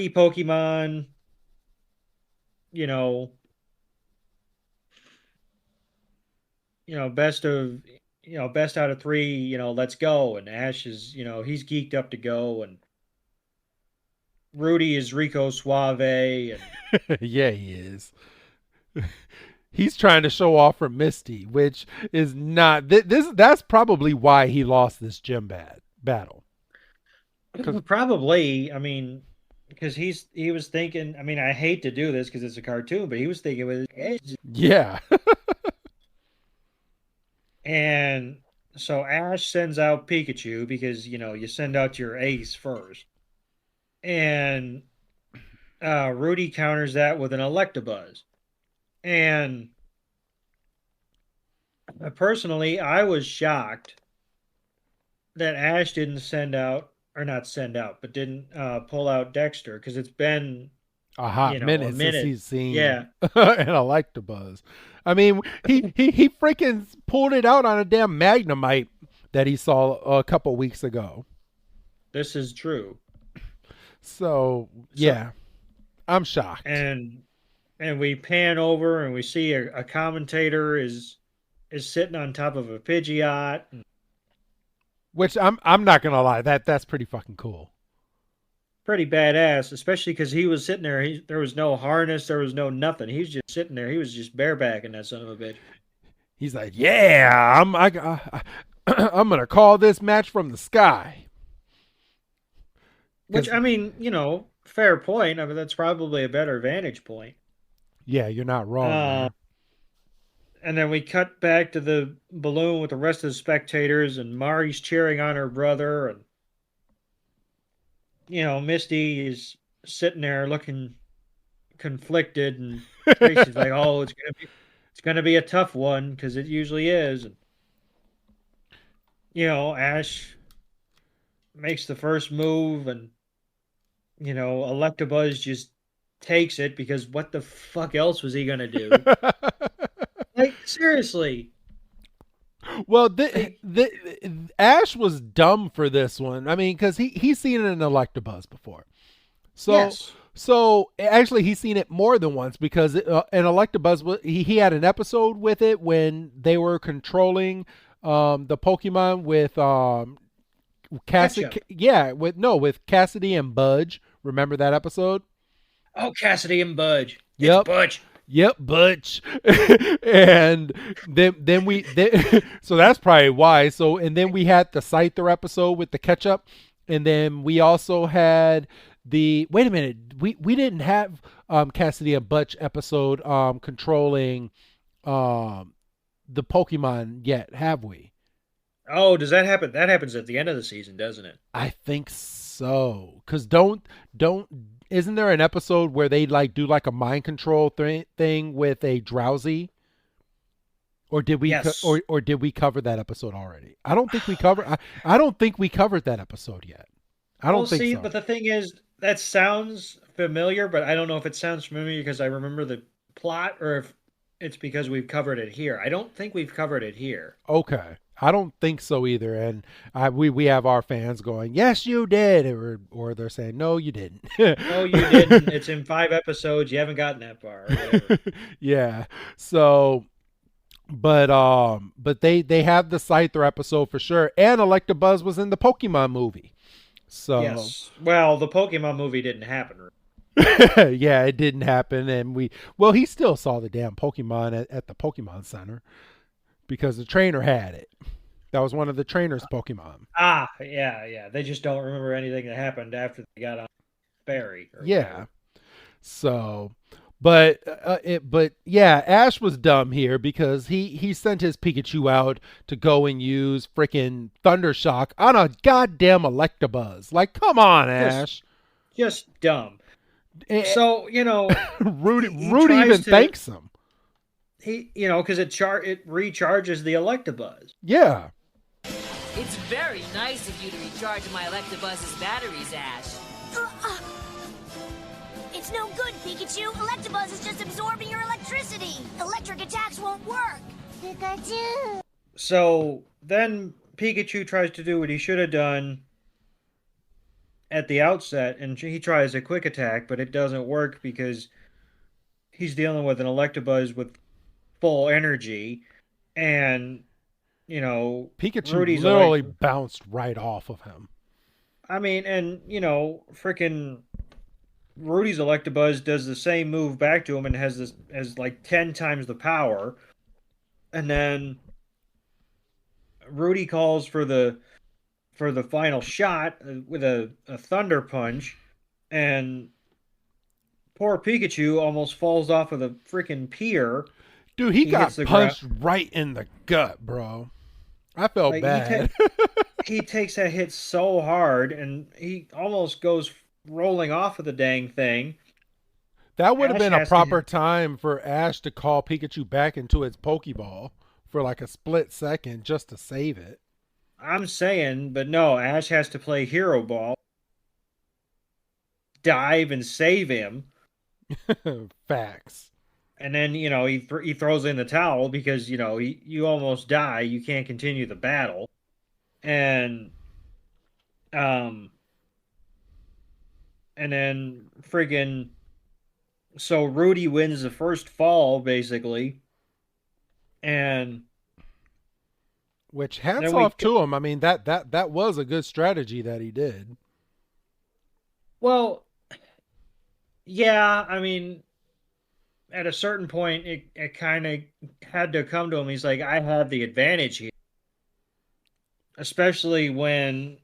Pokemon, best out of 3, let's go. And Ash is, he's geeked up to go, and Rudy is Rico Suave, and yeah, he is. He's trying to show off for Misty, which is not that's probably why he lost this gym battle. Probably, I mean, because he was thinking, I mean, I hate to do this because it's a cartoon, but he was thinking with his edge. Yeah. And so Ash sends out Pikachu because, you send out your ace first. And Rudy counters that with an Electabuzz. And personally, I was shocked that Ash didn't but didn't pull out Dexter, because it's been a hot minute since he's seen an Electabuzz. I mean, he freaking pulled it out on a damn Magnemite that he saw a couple weeks ago. This is true. So yeah, I'm shocked. And we pan over and we see a commentator is sitting on top of a Pidgeot. Which I'm not gonna lie, that's pretty fucking cool. Pretty badass, especially because he was sitting there. There was no harness, there was no nothing. He was just sitting there. He was just barebacking that son of a bitch. He's like, yeah, I'm gonna call this match from the sky. Which, I mean, fair point. I mean, that's probably a better vantage point. Yeah, you're not wrong. And then we cut back to the balloon with the rest of the spectators, and Mari's cheering on her brother, and Misty is sitting there looking conflicted, and Tracy's like, "Oh, it's gonna be a tough one, because it usually is." And Ash makes the first move, and Electabuzz just takes it, because what the fuck else was he gonna do? Like, seriously. Well, Ash was dumb for this one. I mean, because he's seen an Electabuzz before. So, yes. So actually, he's seen it more than once, because an Electabuzz, he had an episode with it when they were controlling the Pokemon with Cassidy. Yeah, with Cassidy and Budge. Remember that episode? Oh, Cassidy and Budge. Yep. It's Budge. Yep, Butch. And so that's probably why. So and then we had the Scyther episode with the ketchup, and then we also had the wait a minute. We didn't have Cassidy and Butch episode controlling the Pokemon yet, have we? Oh, does that happen? That happens at the end of the season, doesn't it? I think so. Cause don't isn't there an episode where they like do like a mind control thing with a drowsy? Or did we Yes. or did we cover that episode already? I don't think we covered. I don't think we covered that episode yet. I don't think so. But the thing is, that sounds familiar, but I don't know if it sounds familiar because I remember the plot or if it's because we've covered it here. I don't think we've covered it here. Okay. I don't think so either. And we have our fans going, yes, you did. Or they're saying, no, you didn't. No, you didn't. It's in 5 episodes. You haven't gotten that far. Yeah. So, but they have the Scyther episode for sure. And Electabuzz was in the Pokemon movie. So yes. Well, the Pokemon movie didn't happen. Yeah, it didn't happen. And he still saw the damn Pokemon at the Pokemon Center because the trainer had it. That was one of the trainer's Pokemon. Yeah. They just don't remember anything that happened after they got on Barry. Yeah. Whatever. So, but yeah, Ash was dumb here because he sent his Pikachu out to go and use freaking Thundershock on a goddamn Electabuzz. Like, come on, Ash. Just dumb. So, Rudy even thanks him. Because it recharges the Electabuzz. Yeah. It's very nice of you to recharge my Electabuzz's batteries, Ash. It's no good, Pikachu. Electabuzz is just absorbing your electricity. Electric attacks won't work. Pikachu. So then Pikachu tries to do what he should have done at the outset, and he tries a quick attack, but it doesn't work because he's dealing with an Electabuzz with full energy, and Pikachu Rudy's literally bounced right off of him. I mean, and freaking Rudy's Electabuzz does the same move back to him and has like 10 times the power, and then Rudy calls for the final shot with a Thunder Punch, and poor Pikachu almost falls off of the freaking pier. Dude, he got punched right in the gut, bro. I felt bad. He takes that hit so hard, and he almost goes rolling off of the dang thing. That would have been a proper time for Ash to call Pikachu back into its Pokeball for like a split second just to save it. I'm saying, but no, Ash has to play Hero Ball, dive and save him. Facts. And then, he throws in the towel because, you almost die. You can't continue the battle. And then friggin' so Rudy wins the first fall, basically. And which hats off to him. I mean, that was a good strategy that he did. Well, yeah, I mean, at a certain point, it kind of had to come to him. He's like, I have the advantage here. Especially when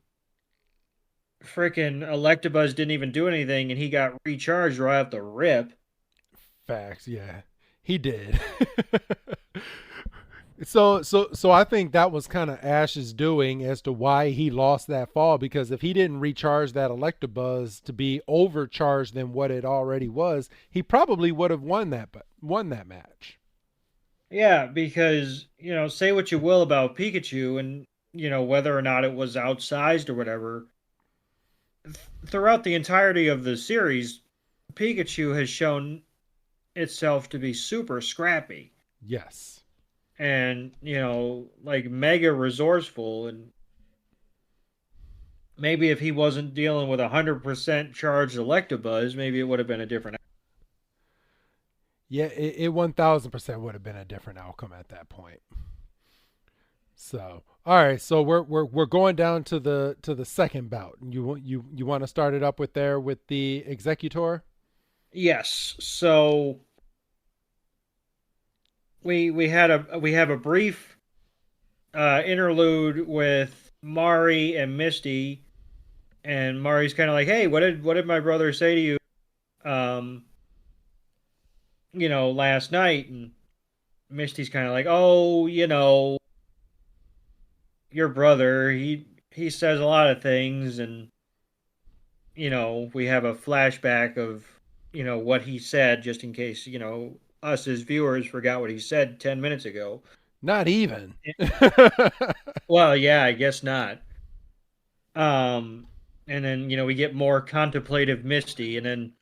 freaking Electabuzz didn't even do anything and he got recharged right off the rip. Facts, yeah. He did. So I think that was kind of Ash's doing as to why he lost that fall, because if he didn't recharge that Electabuzz to be overcharged than what it already was, he probably would have won that match. Yeah, because, say what you will about Pikachu and, whether or not it was outsized or whatever, throughout the entirety of the series, Pikachu has shown itself to be super scrappy. Yes. And, like mega resourceful. And maybe if he wasn't dealing with 100% charged Electabuzz, maybe it would have been a different. Yeah, it 1000% would have been a different outcome at that point. So, all right, so we're going down to the second bout. You want to start it up with the Executor? Yes. So we have a brief interlude with Mari and Misty, and Mari's kind of like, "Hey, what did my brother say to you, um, last night?" And Misty's kind of like, "Oh, your brother, he says a lot of things, and we have a flashback of what he said, just in case us as viewers forgot what he said 10 minutes ago." Not even. Well, yeah, I guess not. Um, and then we get more contemplative Misty, and then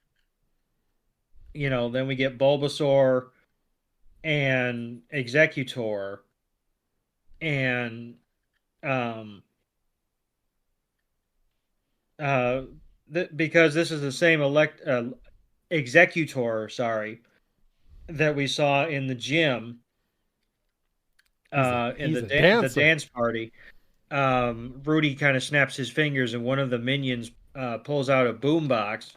we get Bulbasaur and Executor, and um, uh, because this is the same Executor, sorry, that we saw in the gym, in he's the a dancer. dance party. Rudy kind of snaps his fingers, and one of the minions pulls out a boombox,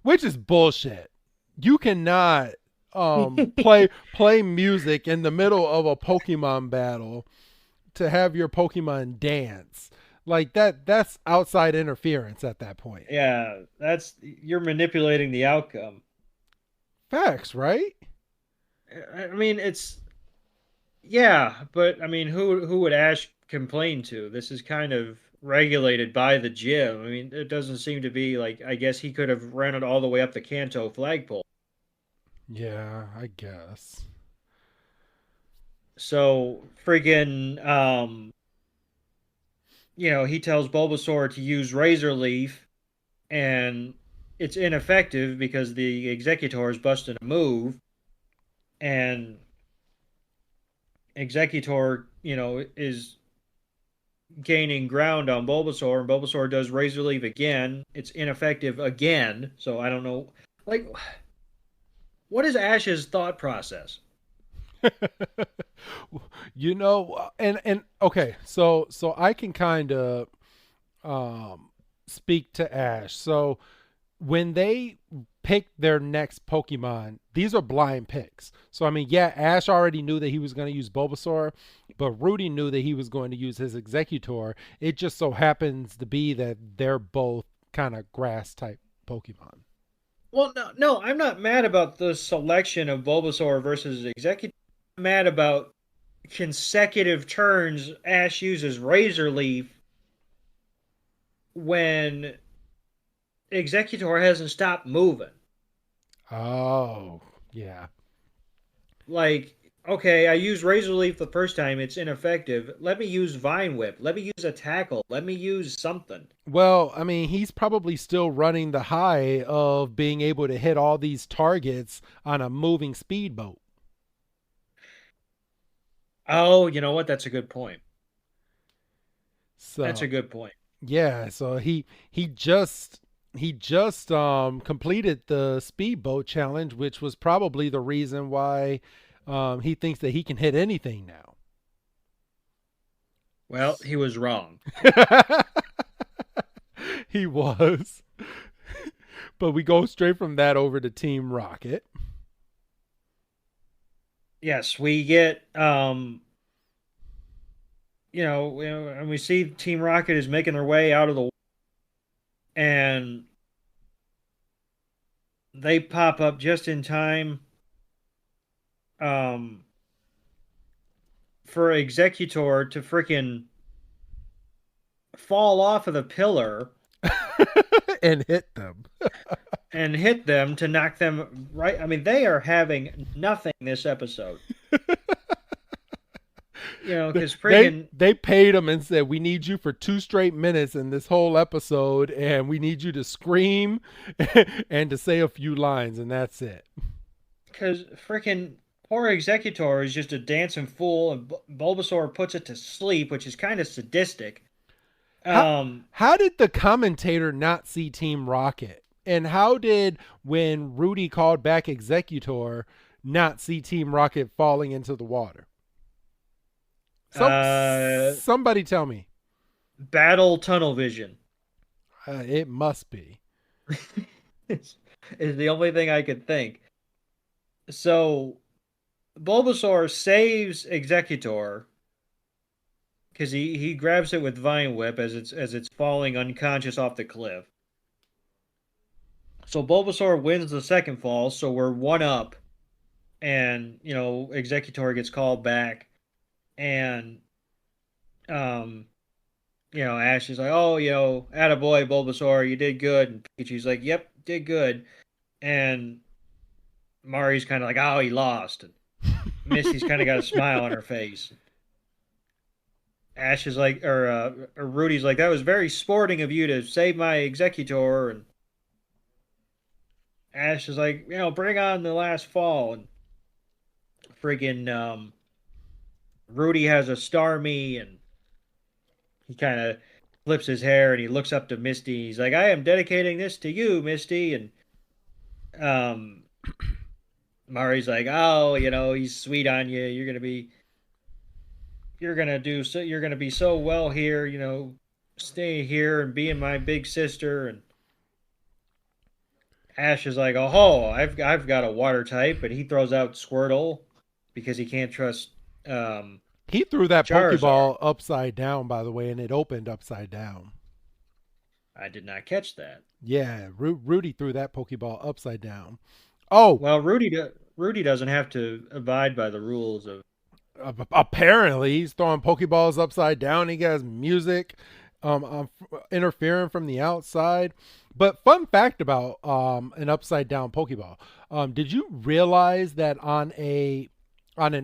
which is bullshit. You cannot play music in the middle of a Pokemon battle to have your Pokemon dance. Like that's outside interference at that point. Yeah, you're manipulating the outcome. Facts, right? I mean, but I mean, who would Ash complain to? This is kind of regulated by the gym. I mean, it doesn't seem to be like, I guess he could have ran it all the way up the Kanto flagpole. Yeah, I guess. So freaking he tells Bulbasaur to use Razor Leaf, and it's ineffective because the Executor is busting a move, and Executor, is gaining ground on Bulbasaur, and Bulbasaur does Razor Leaf again. It's ineffective again, so I don't know. Like, what is Ash's thought process? And okay, so I can kind of speak to Ash. So when they pick their next Pokemon, these are blind picks. So I mean, yeah, Ash already knew that he was going to use Bulbasaur, but Rudy knew that he was going to use his Executor. It just so happens to be that they're both kind of grass type Pokemon. Well, no, I'm not mad about the selection of Bulbasaur versus Executor. I'm mad about consecutive turns Ash uses Razor Leaf when Executor hasn't stopped moving. Oh, yeah. Like, okay, I used Razor Leaf the first time, it's ineffective. Let me use Vine Whip. Let me use a tackle. Let me use something. Well, I mean, he's probably still running the high of being able to hit all these targets on a moving speedboat. Oh, you know what? That's a good point. So that's a good point. Yeah, so he just completed the speedboat challenge, which was probably the reason why he thinks that he can hit anything now. Well, he was wrong. He was. But we go straight from that over to Team Rocket. Yes, we get and we see Team Rocket is making their way out of the, and they pop up just in time for Executor to freaking fall off of the pillar and hit them. And hit them to knock them right. I mean, they are having nothing this episode. Because freaking they paid him and said, we need you for 2 straight minutes in this whole episode, and we need you to scream and to say a few lines, and that's it. Because freaking poor Executor is just a dancing fool, and Bulbasaur puts it to sleep, which is kind of sadistic. How did the commentator not see Team Rocket? And how did, when Rudy called back Executor, not see Team Rocket falling into the water? Somebody tell me. Battle tunnel vision. It must be. Is the only thing I could think. So, Bulbasaur saves Executor because he grabs it with Vine Whip as it's falling unconscious off the cliff. So Bulbasaur wins the second fall, so we're one up, and Executor gets called back, and Ash is like, oh, attaboy, Bulbasaur, you did good, and Pikachu's like, yep, did good, and Mari's kind of like, oh, he lost, and Misty's kind of got a smile on her face. Ash is like, or Rudy's like, that was very sporting of you to save my Executor, and Ash is like, bring on the last fall, and friggin' Rudy has a Starmie, and he kind of flips his hair and he looks up to Misty. He's like, I am dedicating this to you, Misty, and um, Mari's like, oh, he's sweet on you. You're gonna be so well here. Stay here and being my big sister. And Ash is like, oh, I've got a water type, but he throws out Squirtle because he can't trust. He threw that Charizard. Pokeball upside down, by the way, and it opened upside down. I did not catch that. Yeah, Rudy threw that Pokeball upside down. Oh, well, Rudy doesn't have to abide by the rules of. Apparently, he's throwing Pokeballs upside down. He has music interfering from the outside. But fun fact about an upside down Pokeball. Did you realize that on an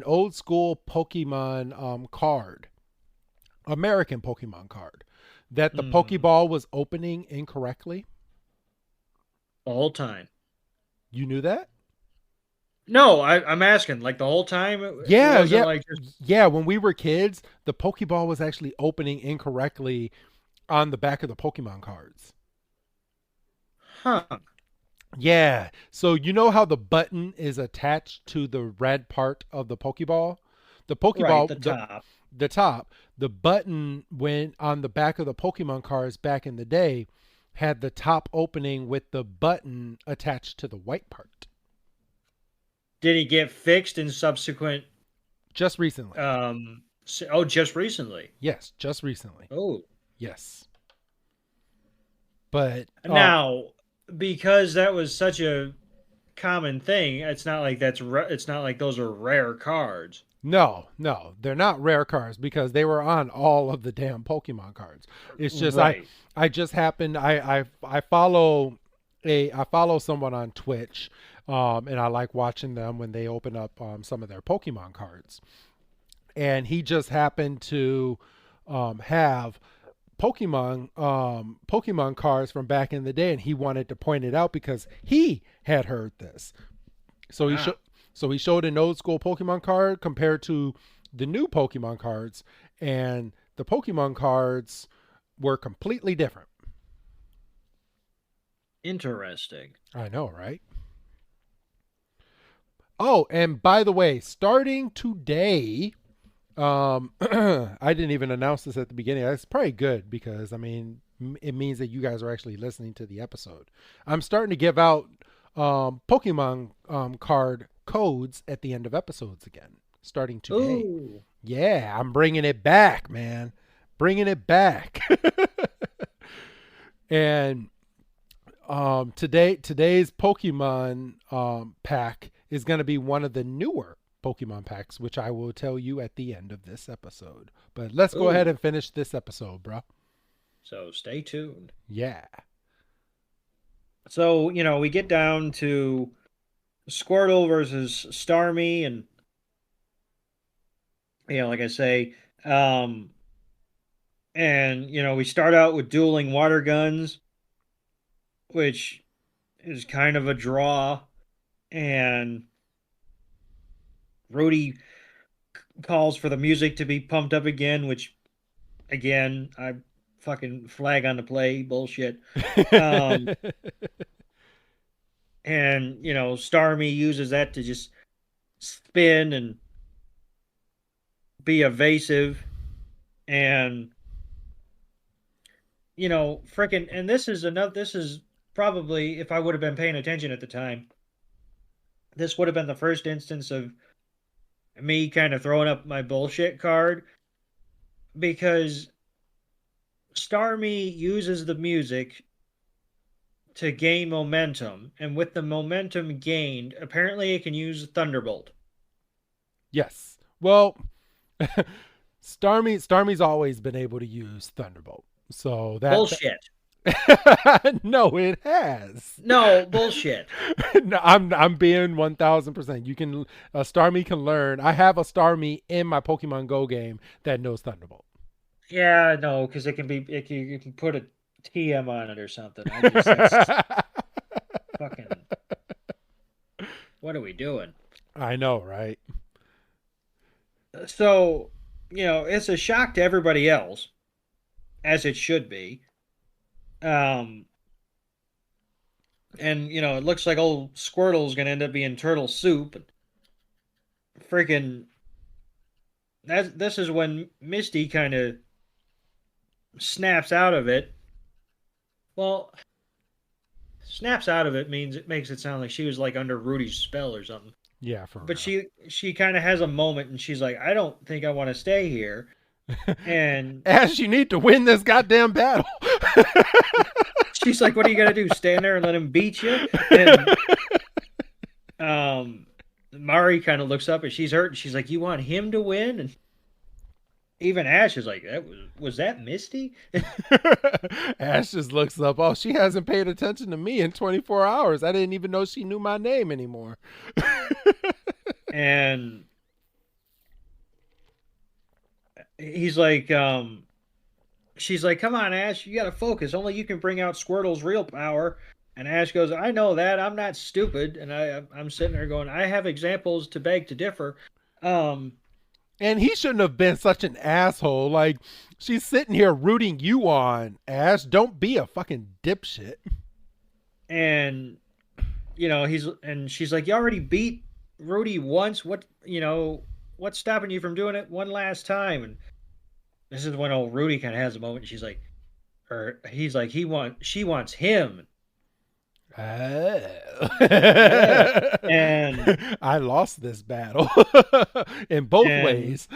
old school Pokemon card, American Pokemon card, that the Pokeball was opening incorrectly? The whole time. You knew that? No, I'm asking, like the whole time? Yeah. Like Yeah, when we were kids, the Pokeball was actually opening incorrectly on the back of the Pokemon cards. Huh. Yeah. So you know how the button is attached to the red part of the Pokeball? The Pokeball, right, the top. The button went on the back of the Pokemon cards back in the day had the top opening with the button attached to the white part. Did he get fixed in subsequent? Just recently. Just recently. Yes, just recently. Oh, yes. But now, because that was such a common thing, it's not like it's not like those are rare cards. No, they're not rare cards because they were on all of the damn Pokemon cards. It's just right. I just happened I follow someone on Twitch, and I like watching them when they open up some of their Pokemon cards. And he just happened to have Pokemon cards from back in the day, and he wanted to point it out because he had heard this. So he showed an old school Pokemon card compared to the new Pokemon cards, and the Pokemon cards were completely different. Interesting. I know, right? Oh, and by the way, starting today, I didn't even announce this at the beginning. That's probably good because, I mean, it means that you guys are actually listening to the episode. I'm starting to give out Pokemon card codes at the end of episodes again, starting today. Ooh. Yeah, I'm bringing it back, man. Bringing it back. And today's Pokemon pack is going to be one of the newer Pokemon packs, which I will tell you at the end of this episode. But let's go ahead and finish this episode, bro. So stay tuned. Yeah. So, we get down to Squirtle versus Starmie, and like I say, and we start out with dueling water guns, which is kind of a draw, and Rudy calls for the music to be pumped up again, which, again, I fucking flag on the play. Bullshit. And, Starmie uses that to just spin and be evasive. And, freaking, and this is probably, if I would have been paying attention at the time, this would have been the first instance of me kind of throwing up my bullshit card, because Starmie uses the music to gain momentum, and with the momentum gained, apparently it can use Thunderbolt. Yes. Well, Starmie's always been able to use Thunderbolt. So bullshit. No, it has. No, bullshit. No, I'm being 1000%. You can Starmie can learn. I have a Starmie in my Pokemon Go game that knows Thunderbolt. Yeah, no, because you can put a TM on it or something. That's fucking. What are we doing? I know, right? So, it's a shock to everybody else, as it should be. And it looks like old Squirtle's gonna end up being turtle soup. And freaking, this is when Misty kind of snaps out of it. Well, snaps out of it means it makes it sound like she was like under Rudy's spell or something. Yeah, but she kind of has a moment and she's like, I don't think I want to stay here. And Ash, you need to win this goddamn battle. She's like, what are you gonna do? Stand there and let him beat you? And Mari kind of looks up and she's hurt and she's like, you want him to win? And even Ash is like, was that Misty? Ash just looks up. Oh, she hasn't paid attention to me in 24 hours. I didn't even know she knew my name anymore. And he's like, she's like, come on, Ash, you got to focus. Only you can bring out Squirtle's real power. And Ash goes, I know that. I'm not stupid. And I'm sitting there going, I have examples to beg to differ. And he shouldn't have been such an asshole. Like, she's sitting here rooting you on, Ash. Don't be a fucking dipshit. And, she's like, you already beat Rudy once. What's stopping you from doing it one last time? And this is when old Rudy kind of has a moment. She's like, he's like, she wants him. And I lost this battle in both ways.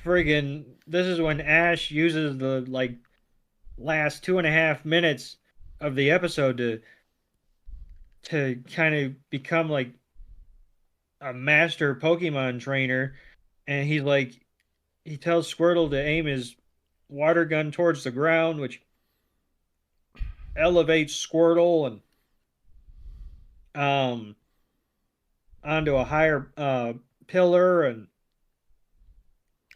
Friggin', this is when Ash uses the last 2.5 minutes of the episode to kind of become like a master Pokemon trainer, and he tells Squirtle to aim his water gun towards the ground, which elevates Squirtle and onto a higher pillar. And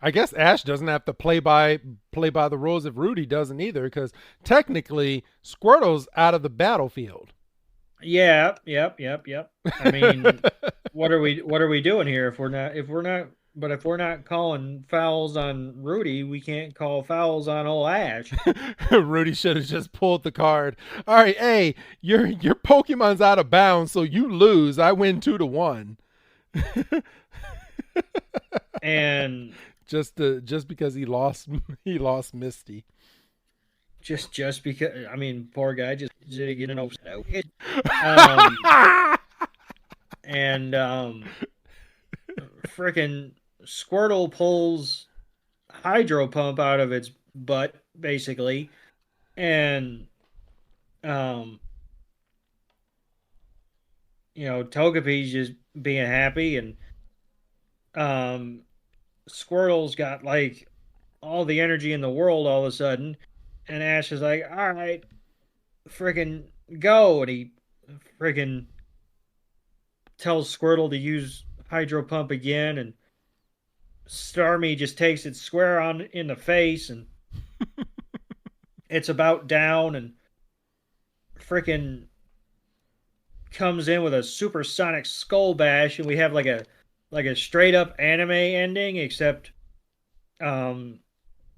I guess Ash doesn't have to play by the rules if Rudy doesn't either, because technically Squirtle's out of the battlefield. Yeah, yep. I mean, what are we doing here if we're not calling fouls on Rudy, we can't call fouls on old Ash. Rudy should have just pulled the card. All right, hey, your Pokemon's out of bounds, so you lose. I win 2-1. And just because he lost Misty. Just because, I mean, poor guy just didn't get an upset. And freaking Squirtle pulls Hydro Pump out of its butt, basically, and Togepi's just being happy, and Squirtle's got all the energy in the world all of a sudden, and Ash is like, all right, freaking go, and he freaking tells Squirtle to use Hydro Pump again, and Starmie just takes it square on in the face, and it's about down, and freaking comes in with a supersonic skull bash, and we have like a straight up anime ending, except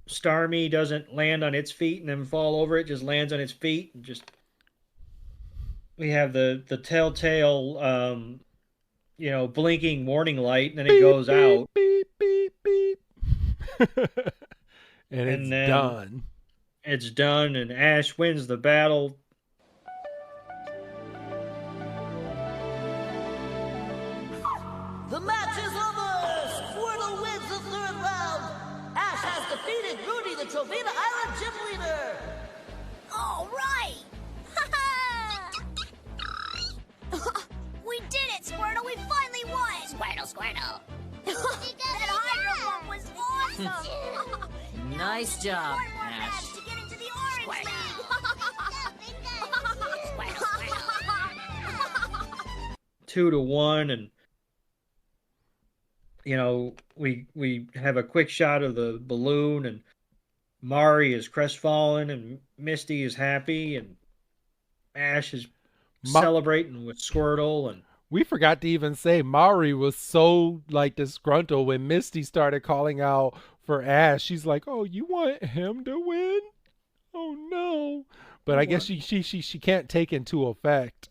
Starmie doesn't land on its feet and then fall over, it just lands on its feet, and just we have the telltale blinking warning light, and then it goes out. Beep, beep, beep. and then done. It's done, and Ash wins the battle. gym leader! All right! We did it, Squirtle! We finally won! Squirtle, Squirtle. That hydro pump was awesome! Nice job, One more Ash. match to get into the Orange League! 2-1, and we have a quick shot of the balloon, and Mari is crestfallen, and Misty is happy, and Ash is celebrating with Squirtle, and we forgot to even say Mari was so like disgruntled when Misty started calling out for Ash. She's like, "Oh, you want him to win? Oh no!" But I guess she can't take into effect.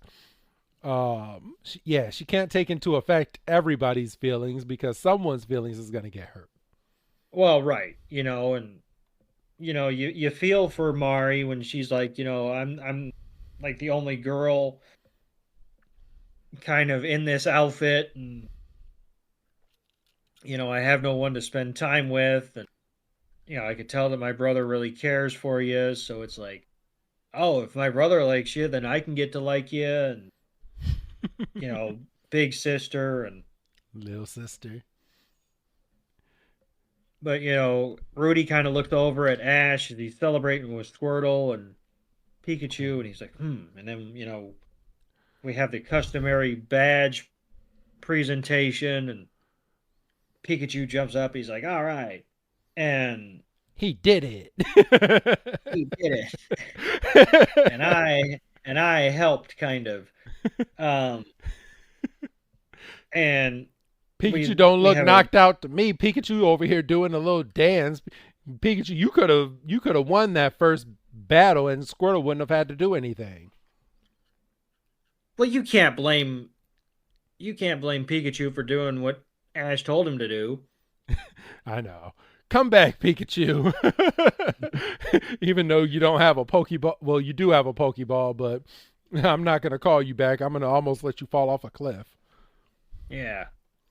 She can't take into effect everybody's feelings because someone's feelings is gonna get hurt. Well, right, and you feel for Mari when she's like, I'm like the only girl kind of in this outfit, and I have no one to spend time with, and I could tell that my brother really cares for you, so it's like, oh, if my brother likes you, then I can get to like you, and big sister and little sister. But Rudy kind of looked over at Ash as he's celebrating with Squirtle and Pikachu, and he's like, and then we have the customary badge presentation, and Pikachu jumps up. He's like, all right. And he did it. He did it. and I helped kind of. And Pikachu don't look knocked out to me. Pikachu over here doing a little dance. Pikachu, you could have won that first battle and Squirtle wouldn't have had to do anything. Well, you can't blame Pikachu for doing what Ash told him to do. I know. Come back, Pikachu. Even though you don't have a Pokeball. Well, you do have a Pokeball, but I'm not going to call you back. I'm going to almost let you fall off a cliff. Yeah.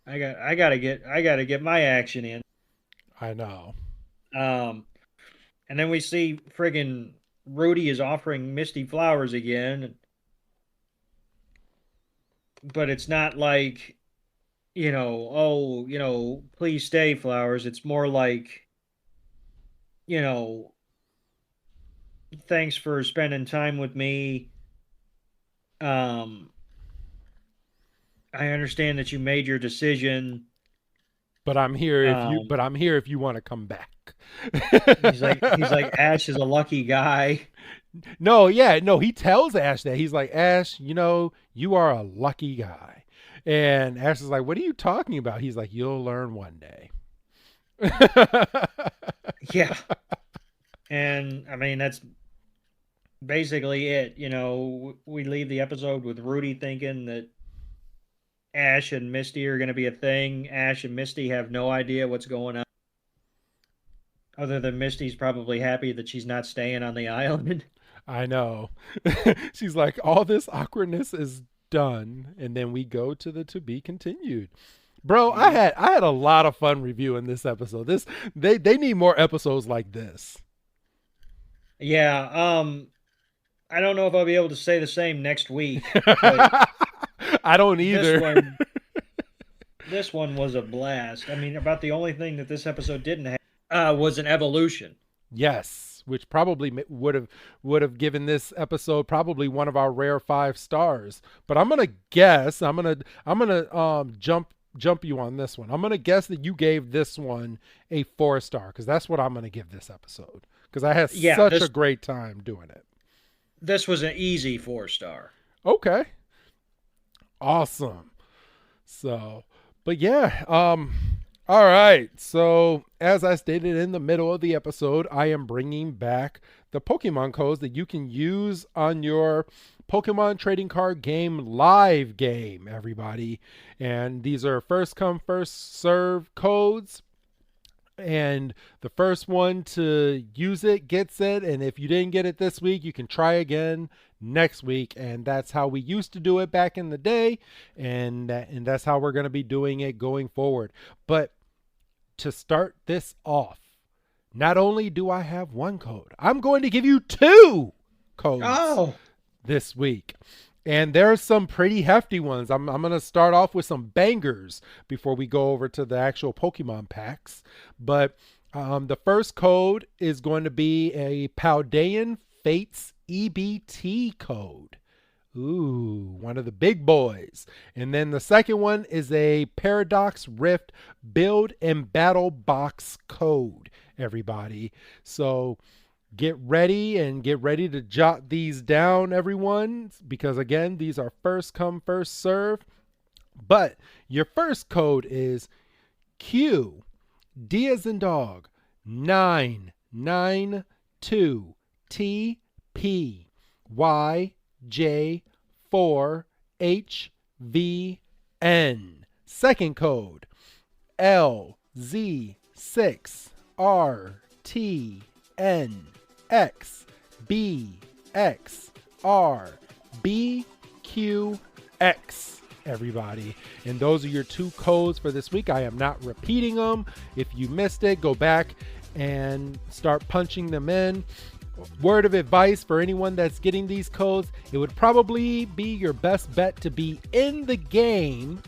I gotta get my action in. I know. And then we see friggin' Rudy is offering Misty flowers again. But it's not like, please stay, flowers. It's more like, thanks for spending time with me. I understand that you made your decision, but I'm here if you want to come back. he's like Ash is a lucky guy. No, he tells Ash that. He's like, Ash, you are a lucky guy. And Ash is like, what are you talking about? He's like, you'll learn one day. Yeah. And I mean, that's basically it. We leave the episode with Rudy thinking that Ash and Misty are going to be a thing. Ash and Misty have no idea what's going on. Other than Misty's probably happy that she's not staying on the island. I know. She's like, all this awkwardness is done. And then we go to the to be continued. Bro, I had a lot of fun reviewing this episode. They need more episodes like this. Yeah, I don't know if I'll be able to say the same next week. But I don't either. This one was a blast. I mean, about the only thing that this episode didn't have was an evolution. Yes, which probably would have given this episode probably one of our rare 5 stars. But I'm gonna guess. I'm gonna jump you on this one. I'm gonna guess that you gave this one a 4-star because that's what I'm gonna give this episode because I had such a great time doing it. This was an easy 4-star. Okay. Awesome. So, but yeah, all right. So, as I stated in the middle of the episode, I am bringing back the Pokemon codes that you can use on your Pokemon trading card game live game, everybody. And these are first come, first serve codes. And the first one to use it gets it. And if you didn't get it this week, you can try again next week. And that's how we used to do it back in the day. And that's how we're going to be doing it going forward. But to start this off, not only do I have one code, I'm going to give you 2 codes this week. And there's some pretty hefty ones. I'm going to start off with some bangers before we go over to the actual Pokemon packs. But the first code is going to be a Paldean Fates EBT code. Ooh, one of the big boys. And then the second one is a Paradox Rift Build and Battle Box code, everybody. So get ready to jot these down, everyone, because again, these are first come, first serve. But your first code is Q, D as in dog, 992 TP YJ4HVN. Second code LZ6RTNXBXRBQX, everybody. And those are your 2 codes for this week. I am not repeating them. If you missed it, go back and start punching them in. Word of advice for anyone that's getting these codes, it would probably be your best bet to be in the game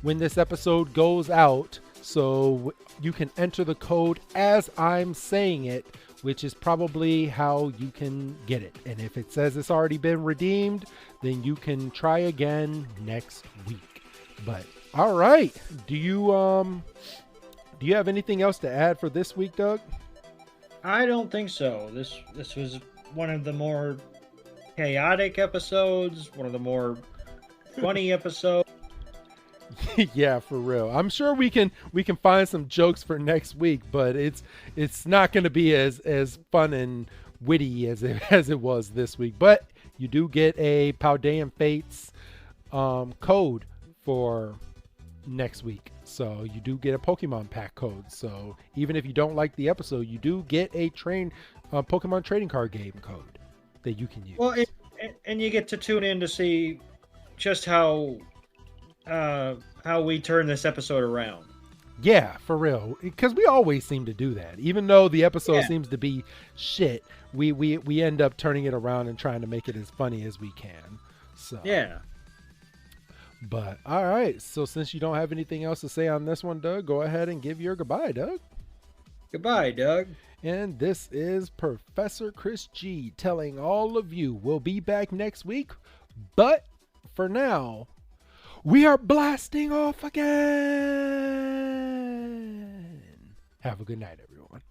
when this episode goes out, so you can enter the code as I'm saying it, which is probably how you can get it. And if it says it's already been redeemed, then you can try again next week. But all right, do you have anything else to add for this week, Doug? I don't think so. This was one of the more chaotic episodes, one of the more funny episodes. Yeah, for real. I'm sure we can find some jokes for next week, but it's not going to be as fun and witty as it was this week. But you do get a Paldean Fates code for next week. So you do get a Pokemon pack code. So even if you don't like the episode, you do get a Pokemon trading card game code that you can use. Well, and you get to tune in to see just how we turn this episode around. Yeah, for real. Because we always seem to do that. Even though the episode seems to be shit, we end up turning it around and trying to make it as funny as we can. So yeah. But all right, so since you don't have anything else to say on this one, Doug, go ahead and give your goodbye, Doug. Goodbye, Doug. And this is Professor Chris G telling all of you we'll be back next week. But for now, we are blasting off again. Have a good night, everyone.